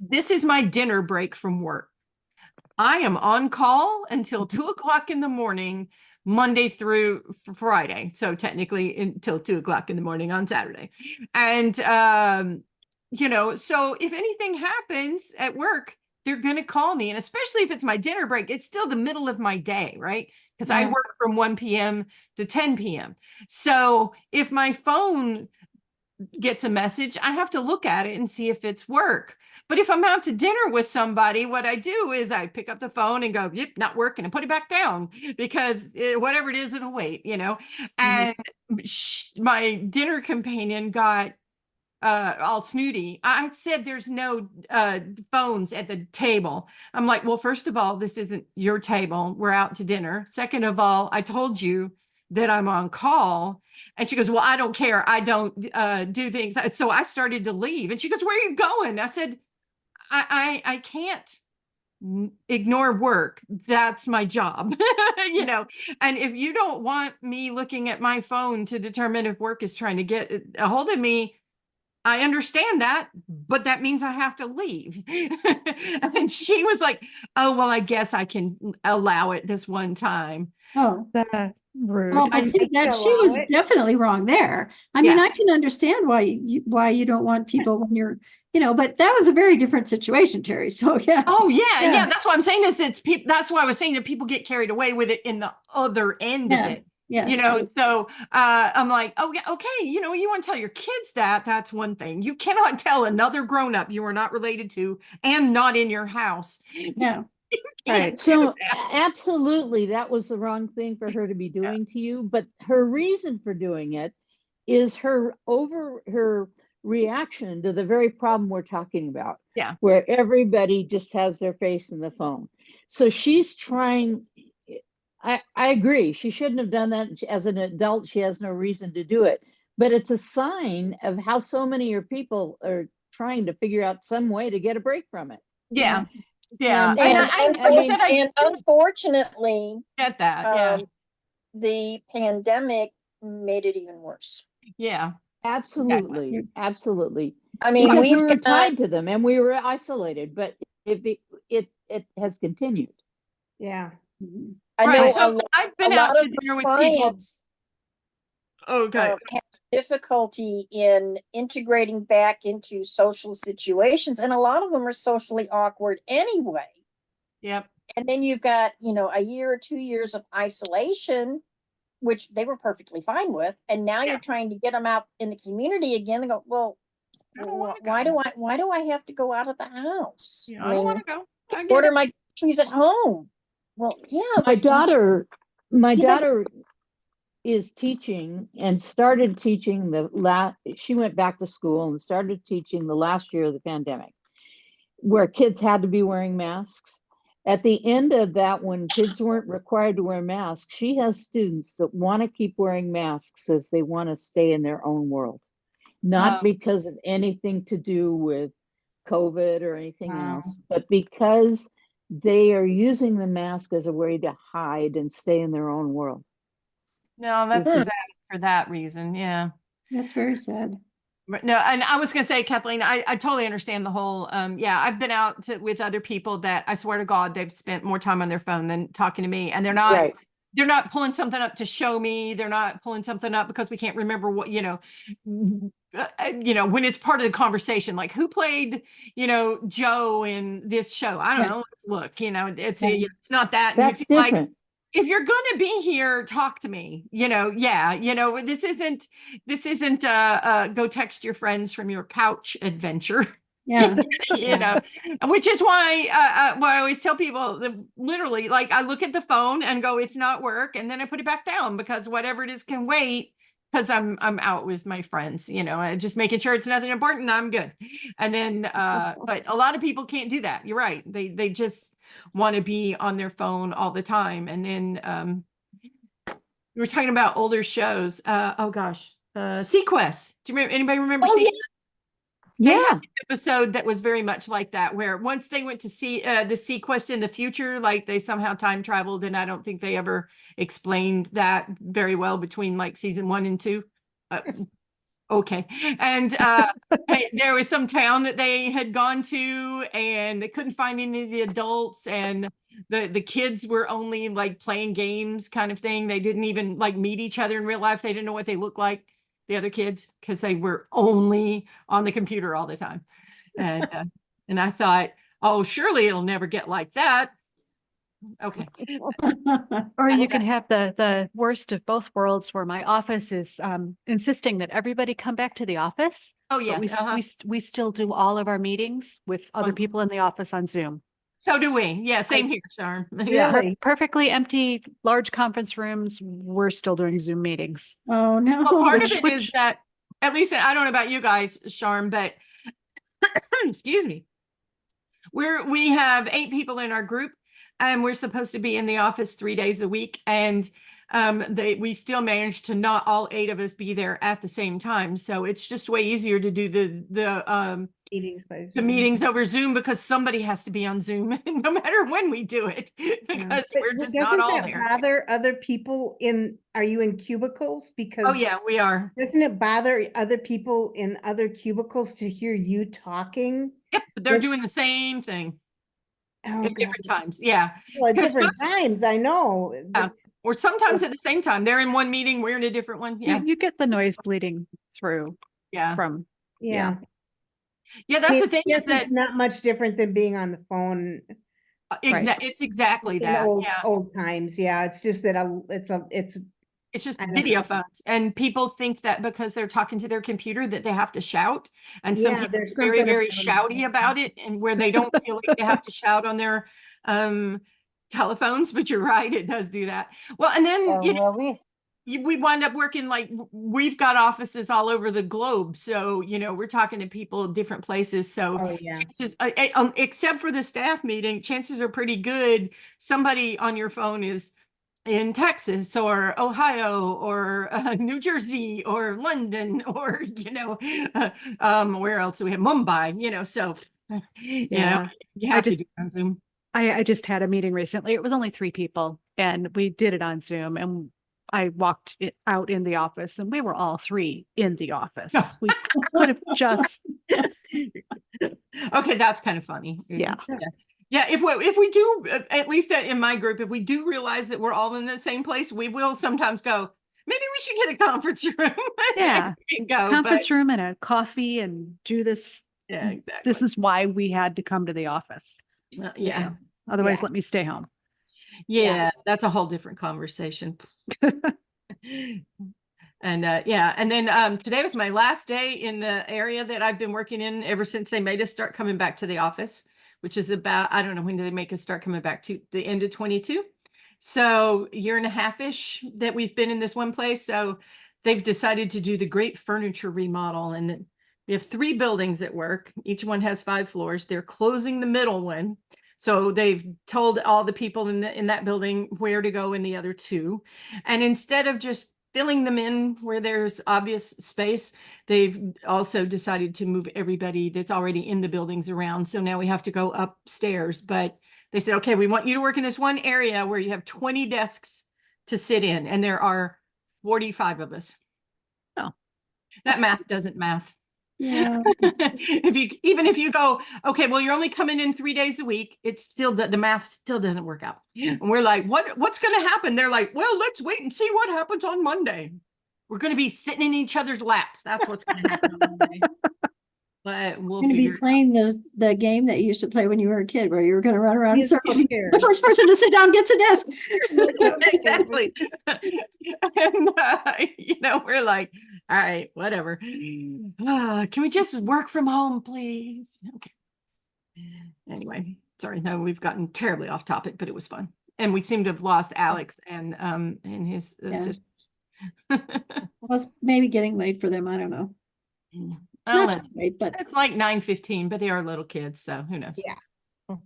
this is my dinner break from work. I am on call until 2:00 in the morning, Monday through Friday. So technically until 2:00 in the morning on Saturday. And, so if anything happens at work, they're going to call me. And especially if it's my dinner break, it's still the middle of my day, right? Because I work from 1 p.m. to 10 p.m. So if my phone gets a message, I have to look at it and see if it's work. But if I'm out to dinner with somebody, what I do is I pick up the phone and go, yep, not working, and put it back down because whatever it is, it'll wait, And my dinner companion got all snooty. I said there's no phones at the table. I'm like, well, first of all, this isn't your table. We're out to dinner. Second of all, I told you that I'm on call. And she goes, well, I don't care. I don't do things. So I started to leave. And she goes, where are you going? I said, I can't ignore work. That's my job, and if you don't want me looking at my phone to determine if work is trying to get a hold of me, I understand that, but that means I have to leave. And she was like, oh, well, I guess I can allow it this one time. Oh, Rude. well, but see that she was definitely wrong there. I mean, Yeah. I can understand why you don't want people when you're, but that was a very different situation, Terry. So yeah. Oh yeah. That's what I'm saying is that's why I was saying that people get carried away with it in the other end of it. Yes, true. So I'm like, oh yeah, okay, you want to tell your kids that's one thing. You cannot tell another grown-up you are not related to and not in your house. Yeah. right. So absolutely, that was the wrong thing for her to be doing to you. But her reason for doing it is her reaction to the very problem we're talking about. Yeah. Where everybody just has their face in the phone. So she's trying. I agree. She shouldn't have done that. As an adult, she has no reason to do it. But it's a sign of how so many people are trying to figure out some way to get a break from it. Yeah. Yeah. And unfortunately, get that. The pandemic made it even worse. Yeah. Absolutely. Absolutely. I mean, because we were tied to them and we were isolated, but it has continued. Yeah. I know so I've been out to dinner with people. Okay. Have difficulty in integrating back into social situations, and a lot of them are socially awkward anyway. Yep. And then you've got, a year or 2 years of isolation, which they were perfectly fine with, and now you're trying to get them out in the community again. They go, well, I don't wanna why do I have to go out of the house? I don't want to go. I get Order it. my groceries at home. Well, yeah, My but don't you- my Yeah. daughter is teaching and started teaching she went back to school and started teaching the last year of the pandemic, where kids had to be wearing masks. At the end of that, when kids weren't required to wear masks, she has students that want to keep wearing masks as they want to stay in their own world, not Oh. because of anything to do with COVID or anything Wow. else, but because they are using the mask as a way to hide and stay in their own world. No, that's This is- sad for that reason. Yeah. That's very sad. No, and I was gonna say, Kathleen, I totally understand the whole, yeah, I've been out with other people that I swear to God, they've spent more time on their phone than talking to me. And Right. they're not pulling something up to show me. They're not pulling something up because we can't remember what, when it's part of the conversation, like who played, Joe in this show. I don't Yeah. know. Let's look, it's Yeah. it's not that. And That's it's like, different. if you're going to be here, talk to me, this isn't go text your friends from your couch adventure, Yeah. which is why what I always tell people that literally, like, I look at the phone and go, it's not work. And then I put it back down because whatever it is can wait, because I'm out with my friends, just making sure it's nothing important. I'm good. And then, but a lot of people can't do that. You're right. They just want to be on their phone all the time. And then we were talking about older shows. Oh gosh, Sequest. Do you remember? Anybody remember? Oh, yeah. They had Yeah. an episode that was very much like that, where once they went to see the Sequest in the future, like they somehow time traveled, and I don't think they ever explained that very well between like season 1 and 2. Okay. And there was some town that they had gone to, and they couldn't find any of the adults, and the kids were only like playing games kind of thing. They didn't even like meet each other in real life. They didn't know what they looked like, the other kids, because they were only on the computer all the time. And I thought, oh, surely it'll never get like that. Okay. Or you can have the worst of both worlds, where my office is insisting that everybody come back to the office. Oh But yeah. we still do all of our meetings with other Um, people in the office on Zoom. So do we. Yeah, same here, Charm. Yeah. Really? Perfectly empty, large conference rooms. We're still doing Zoom meetings. Oh, no. Well, part of it Which- is that, at least I don't know about you guys, Charm, but excuse me. We have 8 people in our group, and we're supposed to be in the office 3 days a week. And we still managed to not all 8 of us be there at the same time. So it's just way easier to do the Meetings by the Zoom. meetings over Zoom, because somebody has to be on Zoom no matter when we do it, because we're just not Doesn't all that there. bother other people are you in cubicles? Because Oh yeah, we are. doesn't it bother other people in other cubicles to hear you talking? Yep, but they're Yep. doing the same thing Oh, at God. different times. Yeah. Well, at Because different most- times, I know. Yeah. Or sometimes at the same time. They're in one meeting, we're in a different one. Yeah. You get the noise bleeding through Yeah. from Yeah. Yeah, I that's mean, the thing, yes, is that it's not much different than being on the phone it's exactly in that. old Yeah. old times. Yeah, it's just that It's just I don't video know. phones, and people think that because they're talking to their computer that they have to shout. And some Yeah, people there's are very, something very about it. shouty about it, and where they don't feel like they have to shout on their telephones. But you're right, it does do that. Well, and then Well, we wind up working, like, we've got offices all over the globe, so we're talking to people in different places. So Oh, yeah. except for the staff meeting, chances are pretty good somebody on your phone is in Texas or Ohio or New Jersey or London or where else do we have? Mumbai, so Yeah. you have to just- do it on Zoom. I just had a meeting recently. It was only 3 people, and we did it on Zoom, and I walked out in the office, and we were all 3 in the office. We could have just, Okay, that's kind of funny. Yeah. Yeah, if we do, at least in my group, if we do realize that we're all in the same place, we will sometimes go, maybe we should get a conference room. Yeah. and go. conference room and a coffee and do this. Yeah, exactly. This is why we had to come to the office. Yeah. Otherwise, Yeah. let me stay home. Yeah, that's a whole different conversation. And yeah, and then today was my last day in the area that I've been working in ever since they made us start coming back to the office, which is about, I don't know, when did they make us start coming back? To the end of 22. So year and a half-ish that we've been in this one place. So they've decided to do the great furniture remodel, and we have 3 buildings at work. Each one has 5 floors. They're closing the middle one. So they've told all the people in that building where to go in the other 2. And instead of just filling them in where there's obvious space, they've also decided to move everybody that's already in the buildings around. So now we have to go upstairs. But they said, okay, we want you to work in this one area where you have 20 desks to sit in, and there are 45 of us. Oh. That math doesn't math. Yeah. Even if you go, okay, well, you're only coming in 3 days a week, it's still the math still doesn't work out. And we're like, what's going to happen? They're like, well, let's wait and see what happens on Monday. We're going to be sitting in each other's laps. That's what's going to happen on Monday. But we'll Going to be figure it out. playing the game that you used to play when you were a kid, where you were going to run around in Musical circles. chairs. The first person to sit down gets a desk. Exactly. And we're like, all right, whatever. Can we just work from home, please? Okay. Anyway, sorry, no, we've gotten terribly off topic, but it was fun. And we seem to have lost Alex and his Yeah. sister. Was maybe getting late for them. I don't know. Well, Not too late, but it's like 9:15, but they are little kids, so who knows? Yeah.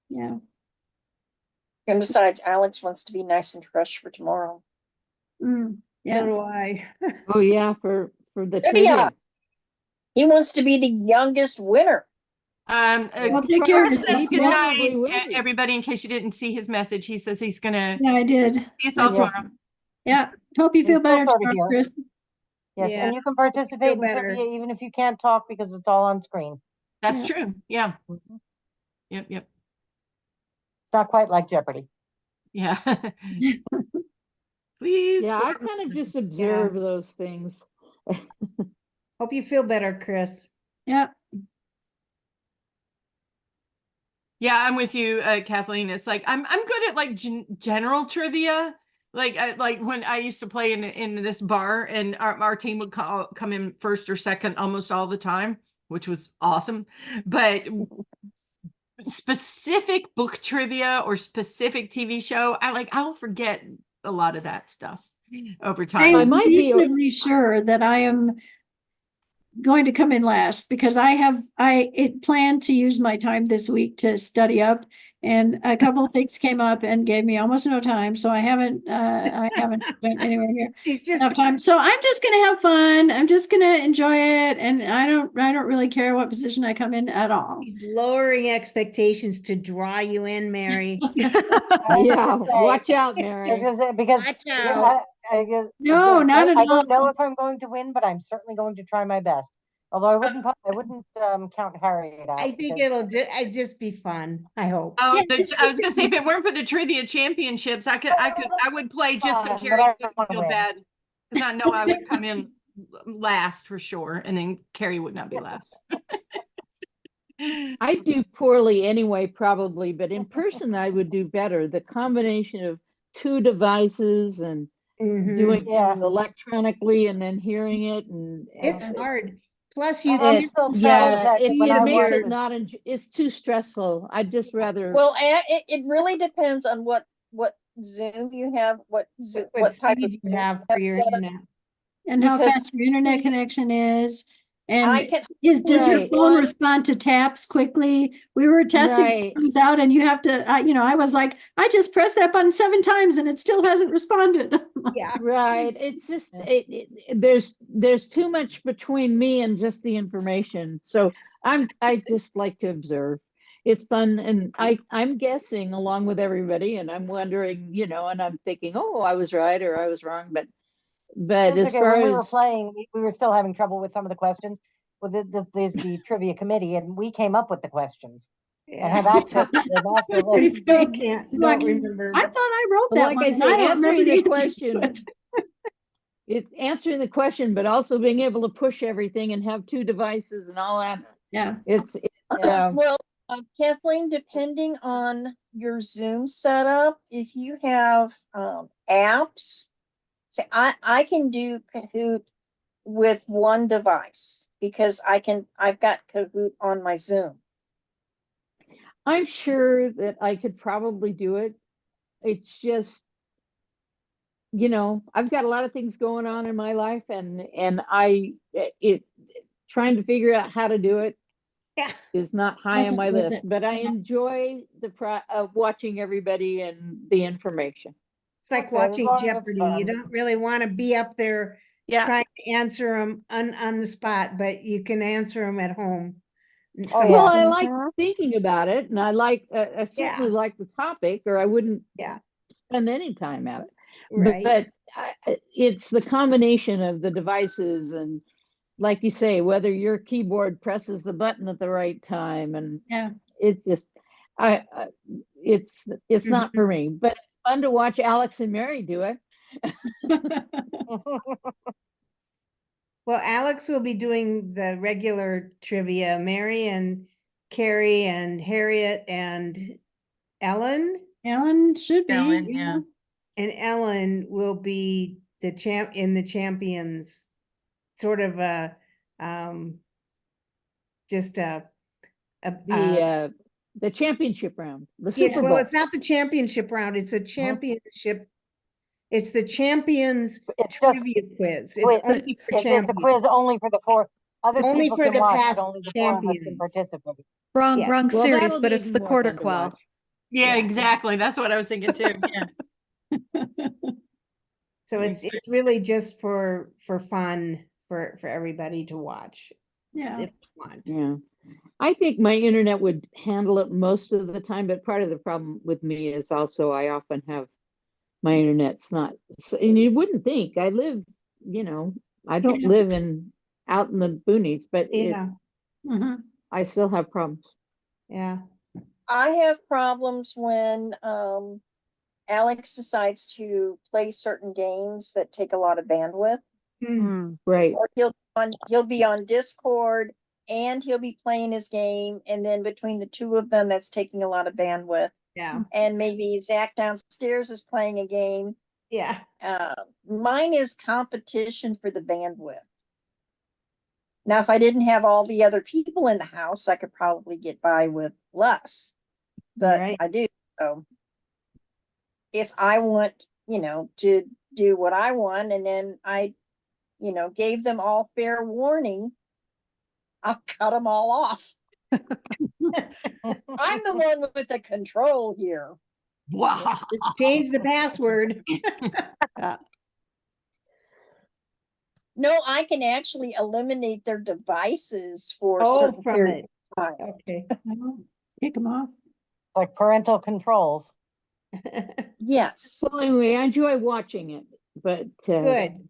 yeah. And besides, Alex wants to be nice and fresh for tomorrow. So Yeah. do I. Oh, yeah, for the Trivia. trivia. He wants to be the youngest winner. Well, take care of Chris says yourself. good Yes. Probably night, will be. everybody, in case you didn't see his message. He says he's gonna Yeah, I did. see us all Yeah. tomorrow. Yeah. Hope you We're feel still better sort of tomorrow, here. Chris. Yes, Yeah, and you can participate in better. trivia even if you can't talk because it's all on screen. That's Yeah. true. Yeah. Mhm. Yep. It's not quite like Jeopardy. Yeah. Please. Yeah, I for- kind of just observe those things. Hope you feel better, Chris. Yeah. Yeah, I'm with you, Kathleen. It's like I'm good at like general trivia. Like when I used to play in this bar, and our team would come in first or second almost all the time, which was awesome. But specific book trivia or specific TV show, I'll forget a lot of that stuff over time. I I'm might be- reasonably sure that I am going to come in last because I planned to use my time this week to study up, and a couple of things came up and gave me almost no time. So I haven't spent anywhere near She's just enough time. So I'm just gonna have fun. I'm just gonna enjoy it, and I don't really care what position I come in at all. she's lowering expectations to draw you in, Mary. I was Yeah, gonna say- watch out, I Mary. was gonna say, because Watch yeah, out. I guess No, not at I don't know all. if I'm going to win, but I'm certainly going to try my best. Although I wouldn't count Harriet out. I think because- it'd just be fun. I hope. Oh, Yeah, it's I was gonna say, if it weren't for the trivia championships, I would play just so Fine, but Carrie I wouldn't wanna feel win. bad. Because I know I would come in last for sure, and then Carrie would not be last. I do poorly anyway, probably, but in person I would do better. The combination of 2 devices and Mhm. doing Yeah. it electronically and then hearing it, and It's hard. Plus, you I'm it- still sad yeah, that it, when I it makes worked it with- not. It's too stressful. I'd just rather. Well, it really depends on what Zoom you have, what type of speed you have for your setup. internet. And how Because- fast your internet connection is. I And can, does your Right. phone One- respond to taps quickly? We were testing Right. things out, and you have to, I was like, I just pressed that button 7 times and it still hasn't responded. Yeah. Right. It's just Yeah. there's too much between me and just the information. So I just like to observe. It's fun, and I'm guessing along with everybody, and I'm wondering, and I'm thinking, oh, I was right or I was wrong, but That's as okay. far When we were as playing, we were still having trouble with some of the questions with the trivia committee, and we came up with the questions and have access to the master list. I Like, don't remember. I thought I wrote that like one. I and say, don't answering remember the answer to question, it. it's answering the question, but also being able to push everything and have 2 devices and all that. Yeah. It's well, Kathleen, depending on your Zoom setup, if you have apps, See, I can do Kahoot with one device because I've got Kahoot on my Zoom. I'm sure that I could probably do it. It's just, I've got a lot of things going on in my life, and trying to figure out how to do it Yeah. is not high on Wasn't my with list, it. but I Yeah. enjoy watching everybody and the information. It's like That's it, as watching long as it's Jeopardy. You fun. don't really want to be up there Yeah. trying to answer them on the spot, but you can answer them at home. Oh, Some- yeah. Well, I like Mhm. thinking about it, and I certainly like the topic, or I wouldn't Yeah, spend any time at it. right. But it's the combination of the devices, and like you say, whether your keyboard presses the button at the right time, and Yeah. it's just, it's not Mhm. for me. But it's fun to watch Alex and Mary do it. Well, Alex will be doing the regular trivia. Mary and Carrie and Harriet and Ellen Ellen should be. Ellen, yeah. and Ellen will be the champions, sort of just The championship round, the yeah, Super well, Bowl. it's not the championship round, it's a championship. It's the champions It's just trivia quiz. It's quiz. only for It's a champions. quiz only for the four. Other Only people for can the watch, past but only the four of us can champions. participate. Wrong, Yeah. wrong Well, series, that'll but be it's the even more quarter fun to quell. watch. Yeah, Yeah. exactly. That's what I was thinking too. Yeah. So it's really just for fun for everybody to watch Yeah. if you want. Yeah. I think my internet would handle it most of the time, but part of the problem with me is also I often have my internet's not, and you wouldn't think I live, I don't live out in the boonies, but Yeah, Mhm. I still have problems. yeah. I have problems when Alex decides to play certain games that take a lot of bandwidth. Mm. Right. Or he'll be on Discord and he'll be playing his game, and then between the two of them, that's taking a lot of bandwidth. Yeah, And maybe Zach downstairs is playing a game. yeah. Mine is competition for the bandwidth. Now, if I didn't have all the other people in the house, I could probably get by with less, but Right. I do. So if I want, to do what I want, and then I, gave them all fair warning, I'll cut them all off. I'm the one with the control here. Wow. Change the password. No, I can actually eliminate their devices for a Oh, certain from period it. of time. Okay. No, Kick them off. Like parental controls. Yes. Well, anyway, I enjoy watching it, but Good.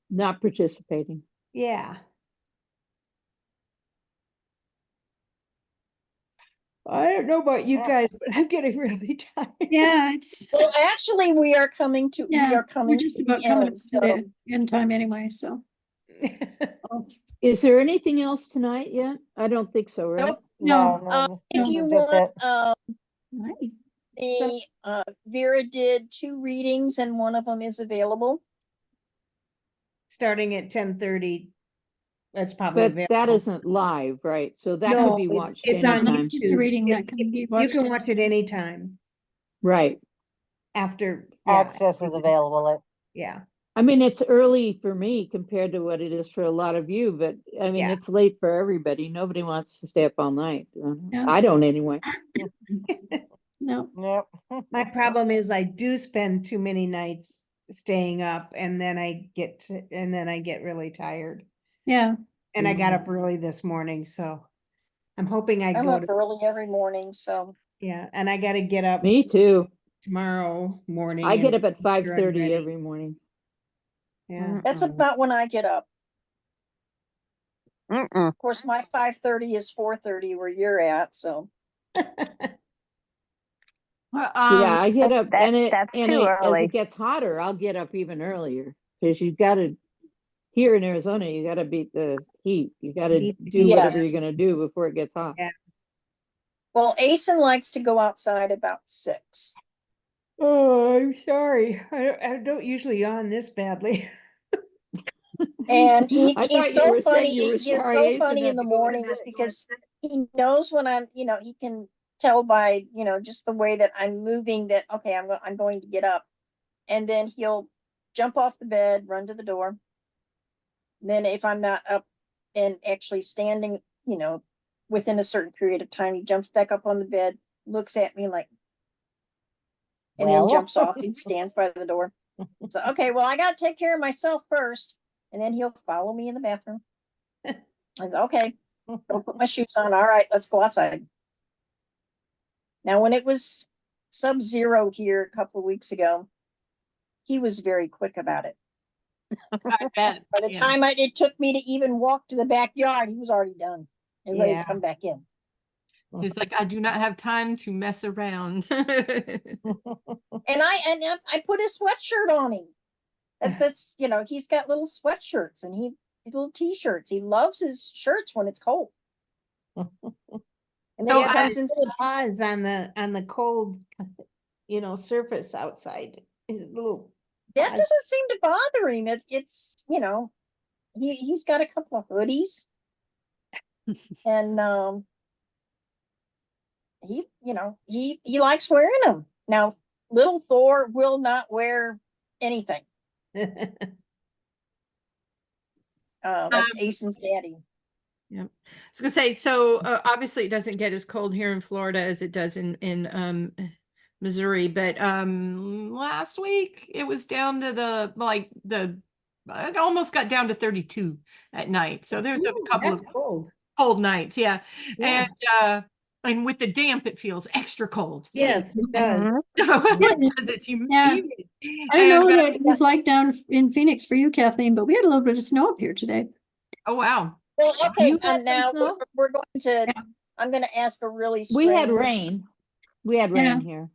not participating. Yeah. I don't know about you Yeah. guys, but I'm getting really tired. Yeah, it's, Well, actually, we are coming to we're just to about the coming up end. to So the end time anyway, so. Oh, Is there anything else tonight yet? I don't think so, right? Nope. No. If No. you This is just want, right. Vera did 2 readings and one of them is available. Starting at 10:30. That's probably But available. that isn't live, right? So that No, could be it's- watched it's on anytime. It's just a reading that can be You watched can at- watch it anytime Right. after. Access is available. Yeah, I mean, it's early for me compared to what it is for a lot of you, but I mean, Yeah. it's late for everybody. Nobody wants to stay up all night. Yeah. I don't anyway. No, Yep. my problem is I do spend too many nights staying up, and then I get really tired. yeah, And I got up early this morning, so I'm hoping I I'm go up to, early every morning, so yeah, and I gotta get up Me too. tomorrow morning. I get and up at make sure I'm 5:30 ready. every morning. Yeah, that's about when I get up. Mm-mm. Of course, my 5:30 is 4:30 where you're at, so. Well, Yeah, I get up that's too as early. it gets hotter, I'll get up even earlier because you got to, here in Arizona, you got to beat the heat. You got to Beat the do whatever Yes. you're going to do before it gets hot. Yeah. Well, Asen likes to go outside about 6. Oh, I'm sorry. I don't usually yawn this badly. And I he's thought you so were saying funny. you were He is sorry so Asen funny had in the to go to mornings bed. because he knows when I'm, he can tell by, just the way that I'm moving that, okay, I'm going to get up. And then he'll jump off the bed, run to the door. Then if I'm not up and actually standing, within a certain period of time, he jumps back up on the bed, looks at me like, and then Well. jumps off and stands by the door. So, okay, well, I got to take care of myself first. And then he'll follow me in the bathroom. I said, okay, go put my shoes on. All right, let's go outside. Now, when it was sub-zero here a couple of weeks ago, he was very quick about it. I bet. By the Yeah. time it took me to even walk to the backyard, he was already done and ready to come back in. He's like, I do not have time to mess around. And I put his sweatshirt on him. That's he's got little sweatshirts and little t-shirts. He loves his shirts when it's cold. And then So he I- comes into Little paws on the cold, surface outside. His little that paws. doesn't seem to bother him. It's he's got a couple of hoodies. And he likes wearing them. Now, little Thor will not wear anything. That's Asen's daddy. Yeah, I was gonna say, so obviously it doesn't get as cold here in Florida as it does in Missouri, but last week it was down to it almost got down to 32 at night. So there's a couple That's of cold. cold nights, yeah. Yeah. And with the damp it feels extra cold. Yes, it does. Because it's humid. Yeah. I don't know And, what it was like down in Phoenix for you, Kathleen, but we had a little bit of snow up here today. oh wow. Well, okay, You had and some now snow? we're going to. I'm going to ask a really We had strange. rain. We had Yeah. rain here.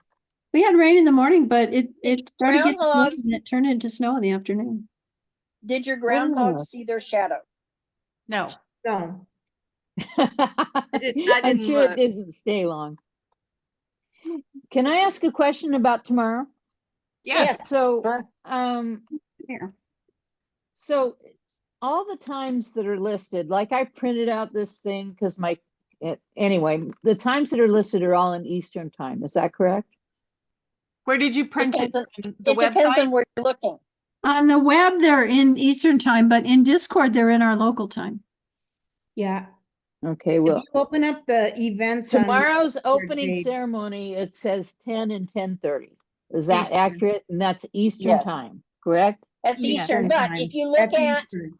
We had rain in the morning, but it started getting cold Groundhogs- and it turned into snow in the afternoon. Did your groundhogs Oh. see their shadow? No. No. I I'm didn't sure look. it doesn't stay long. Can I ask a question about tomorrow? Yes. So, Sure. Here. so all the times that are listed, like I printed out this thing because anyway, the times that are listed are all in Eastern time. Is that correct? Where did you print it? Depends on- From the It depends website? on where you're looking. On the web, they're in Eastern time, but in Discord, they're in our local time. Yeah. Okay, If well, you open up the events on tomorrow's opening page. ceremony, it says 10 and 10:30. Is that Eastern. accurate? And that's Eastern Yes. time, correct? That's Yeah. Eastern, but if you look That's at, Eastern.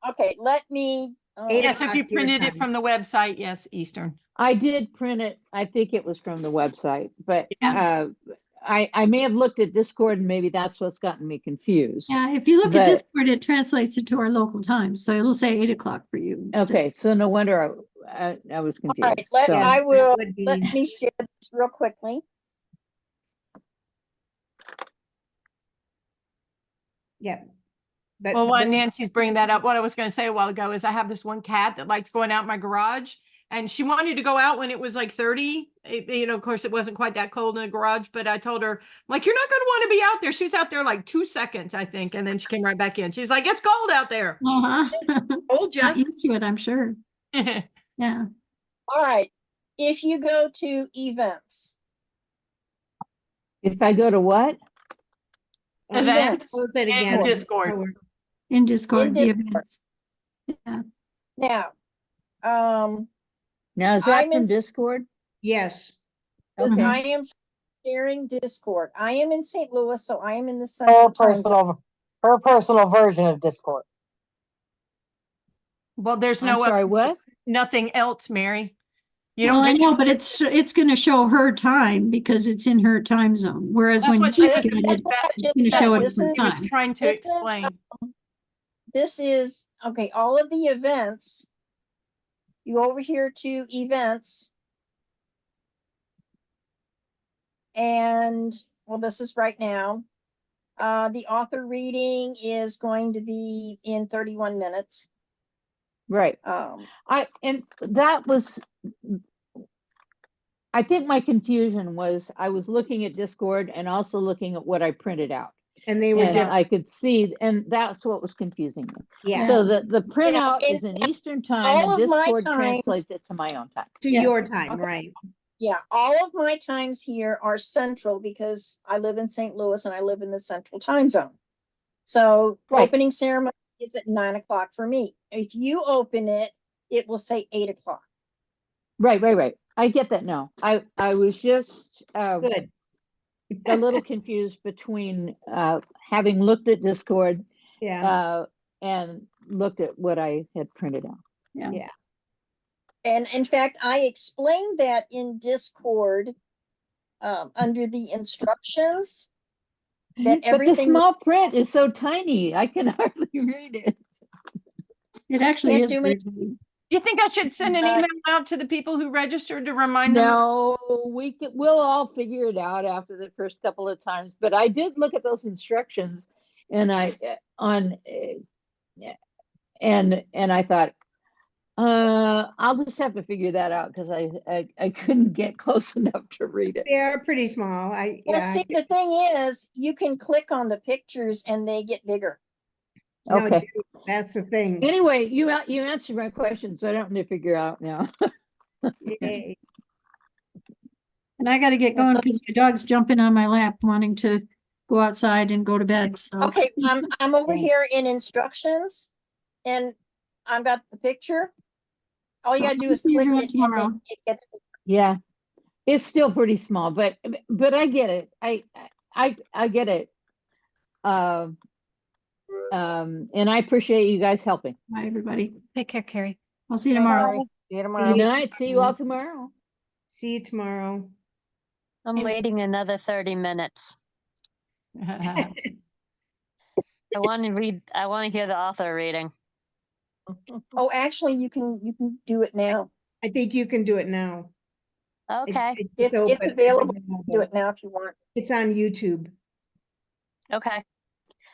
okay, let me. Eight Yes, if you o'clock your printed it time. from the website, yes, Eastern. I did print it. I think it was from the website, but Yeah. I may have looked at Discord and maybe that's what's gotten me confused. Yeah, if you look But- at Discord, it translates it to our local time. So it'll say 8 o'clock for you. instead. Okay, so no wonder I was All right, confused. So, I that will, would be- let me share this real quickly. Yeah. But Well, while the- Nancy's bringing that up, what I was going to say a while ago is I have this one cat that likes going out in my garage, and she wanted to go out when it was like 30. Of course, it wasn't quite that cold in the garage, but I told her, like, you're not going to want to be out there. She was out there like 2 seconds, I think, and then she came right back in. She's like, it's cold out there. Uh-huh. Told ya. Not used to it, I'm sure. Yeah. All right, if you go to events, if I go to what? Events Close it and again. Discord. In Discord, In the Discord. events. Yeah. now, Now, is that I'm from in- Discord? Yes. this- Okay. I am sharing Discord. I am in St. Louis, so I am in the Her Central Time Zone. personal version of Discord. Well, there's I'm no sorry, other- what? nothing else, Mary. You Well, don't I get know, but it's going to show her time because it's in her time zone. Whereas That's when what you she look was- at it, Just it's going to said, show a this different she was time. trying to This is, explain. This is, okay, all of the events. You go over here to events. And, well, this is right now. The author reading is going to be in 31 minutes. Right. Um, And that was, I think my confusion was I was looking at Discord and also looking at what I printed out. And they were And different. I could see, and that's what was confusing me. Yeah, So the printout and is in Eastern time all and of my Discord times- translates it to my own time. to your Yes. time, right? Yeah, all of my times here are central because I live in St. Louis and I live in the central time zone. So Right. opening ceremony is at 9 o'clock for me. If you open it, it will say 8 o'clock. Right. I get that now. I was just Good. a little confused between having looked at Discord Yeah, and looked at what I had printed out. Yeah. yeah. And in fact, I explained that in Discord under the instructions. That But the everything small print is so tiny, I can hardly read it. It actually Can't is. do many- very big. You think I should send an Uh, email out to the people who registered to remind them? No, we'll all figure it out after the first couple of times, but I did look at those instructions and I thought, I'll just have to figure that out because I couldn't get close enough to read it. They are pretty small. Well, see, the thing is, you can click on the pictures and they get bigger. No, Okay. dude, that's the thing. Anyway, you answered my question, so I don't need to figure out now. Yay. And I gotta get going because my dog's jumping on my lap wanting to go outside and go to bed, so. Okay, I'm over Okay. here in instructions and I've got the picture. All you So gotta do I'll is see click everyone it and tomorrow. it gets. Yeah, it's still pretty small, but I get it. I get it. And I appreciate you guys helping. Bye, everybody. Take care, Carrie. I'll see you Bye, tomorrow. Carrie. See you Good tomorrow. night. See you all tomorrow. See you tomorrow. I'm waiting another 30 minutes. I want to hear the author reading. Oh, actually, you can do it now. I think you can do it now. Okay. It's open. available. Do it now if you want. It's on YouTube. Okay.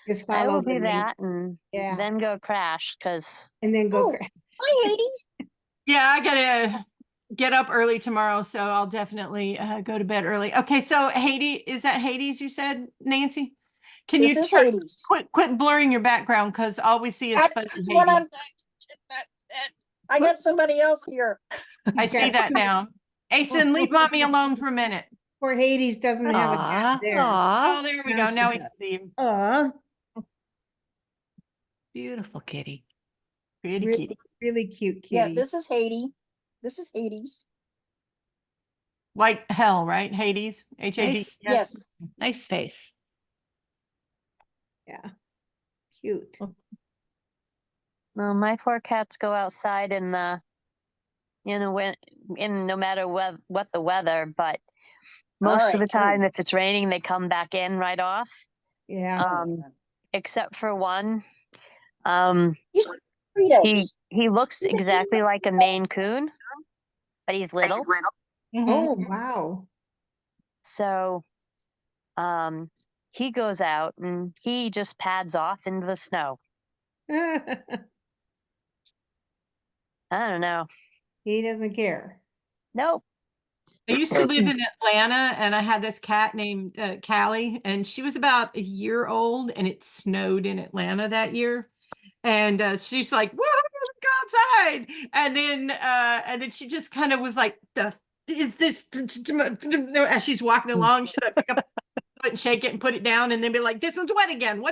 Just I follow will the do link that and Yeah. then go crash because and then go. Oh. Hi, Hades. Yeah, I gotta get up early tomorrow, so I'll definitely go to bed early. Okay, so Hades, is that Hades you said, Nancy? Can This you is Hades. quit blurring your background because all we see is That's fuzzy what Hades. I got somebody else here. I see that now. Asen, leave mommy alone for a minute. Poor Hades doesn't have a cat there. Oh, there we Now go. she Now we does. see him. Beautiful kitty. Pretty Really, kitty. really cute kitty. Yeah, this is Hades. This is Hades. Like hell, right? Hades. H-A-D. Nice. Yes. Nice face. Yeah. Cute. well, my 4 cats go outside in the in no matter what the weather, but most of the right, time if it's raining they come back in right off. Yeah. Except for one. He's Fritos. He looks exactly like a Maine Coon, but he's little. Oh, wow. So he goes out and he just pads off into the snow. I don't know. He doesn't care. Nope. I used to live in Atlanta and I had this cat named Callie, and she was about a year old and it snowed in Atlanta that year. And she's like, whoa, go outside. And then she just kind of was like, is this, as she's walking along, should I pick up and shake it and put it down and then be like, this one's wet again. What's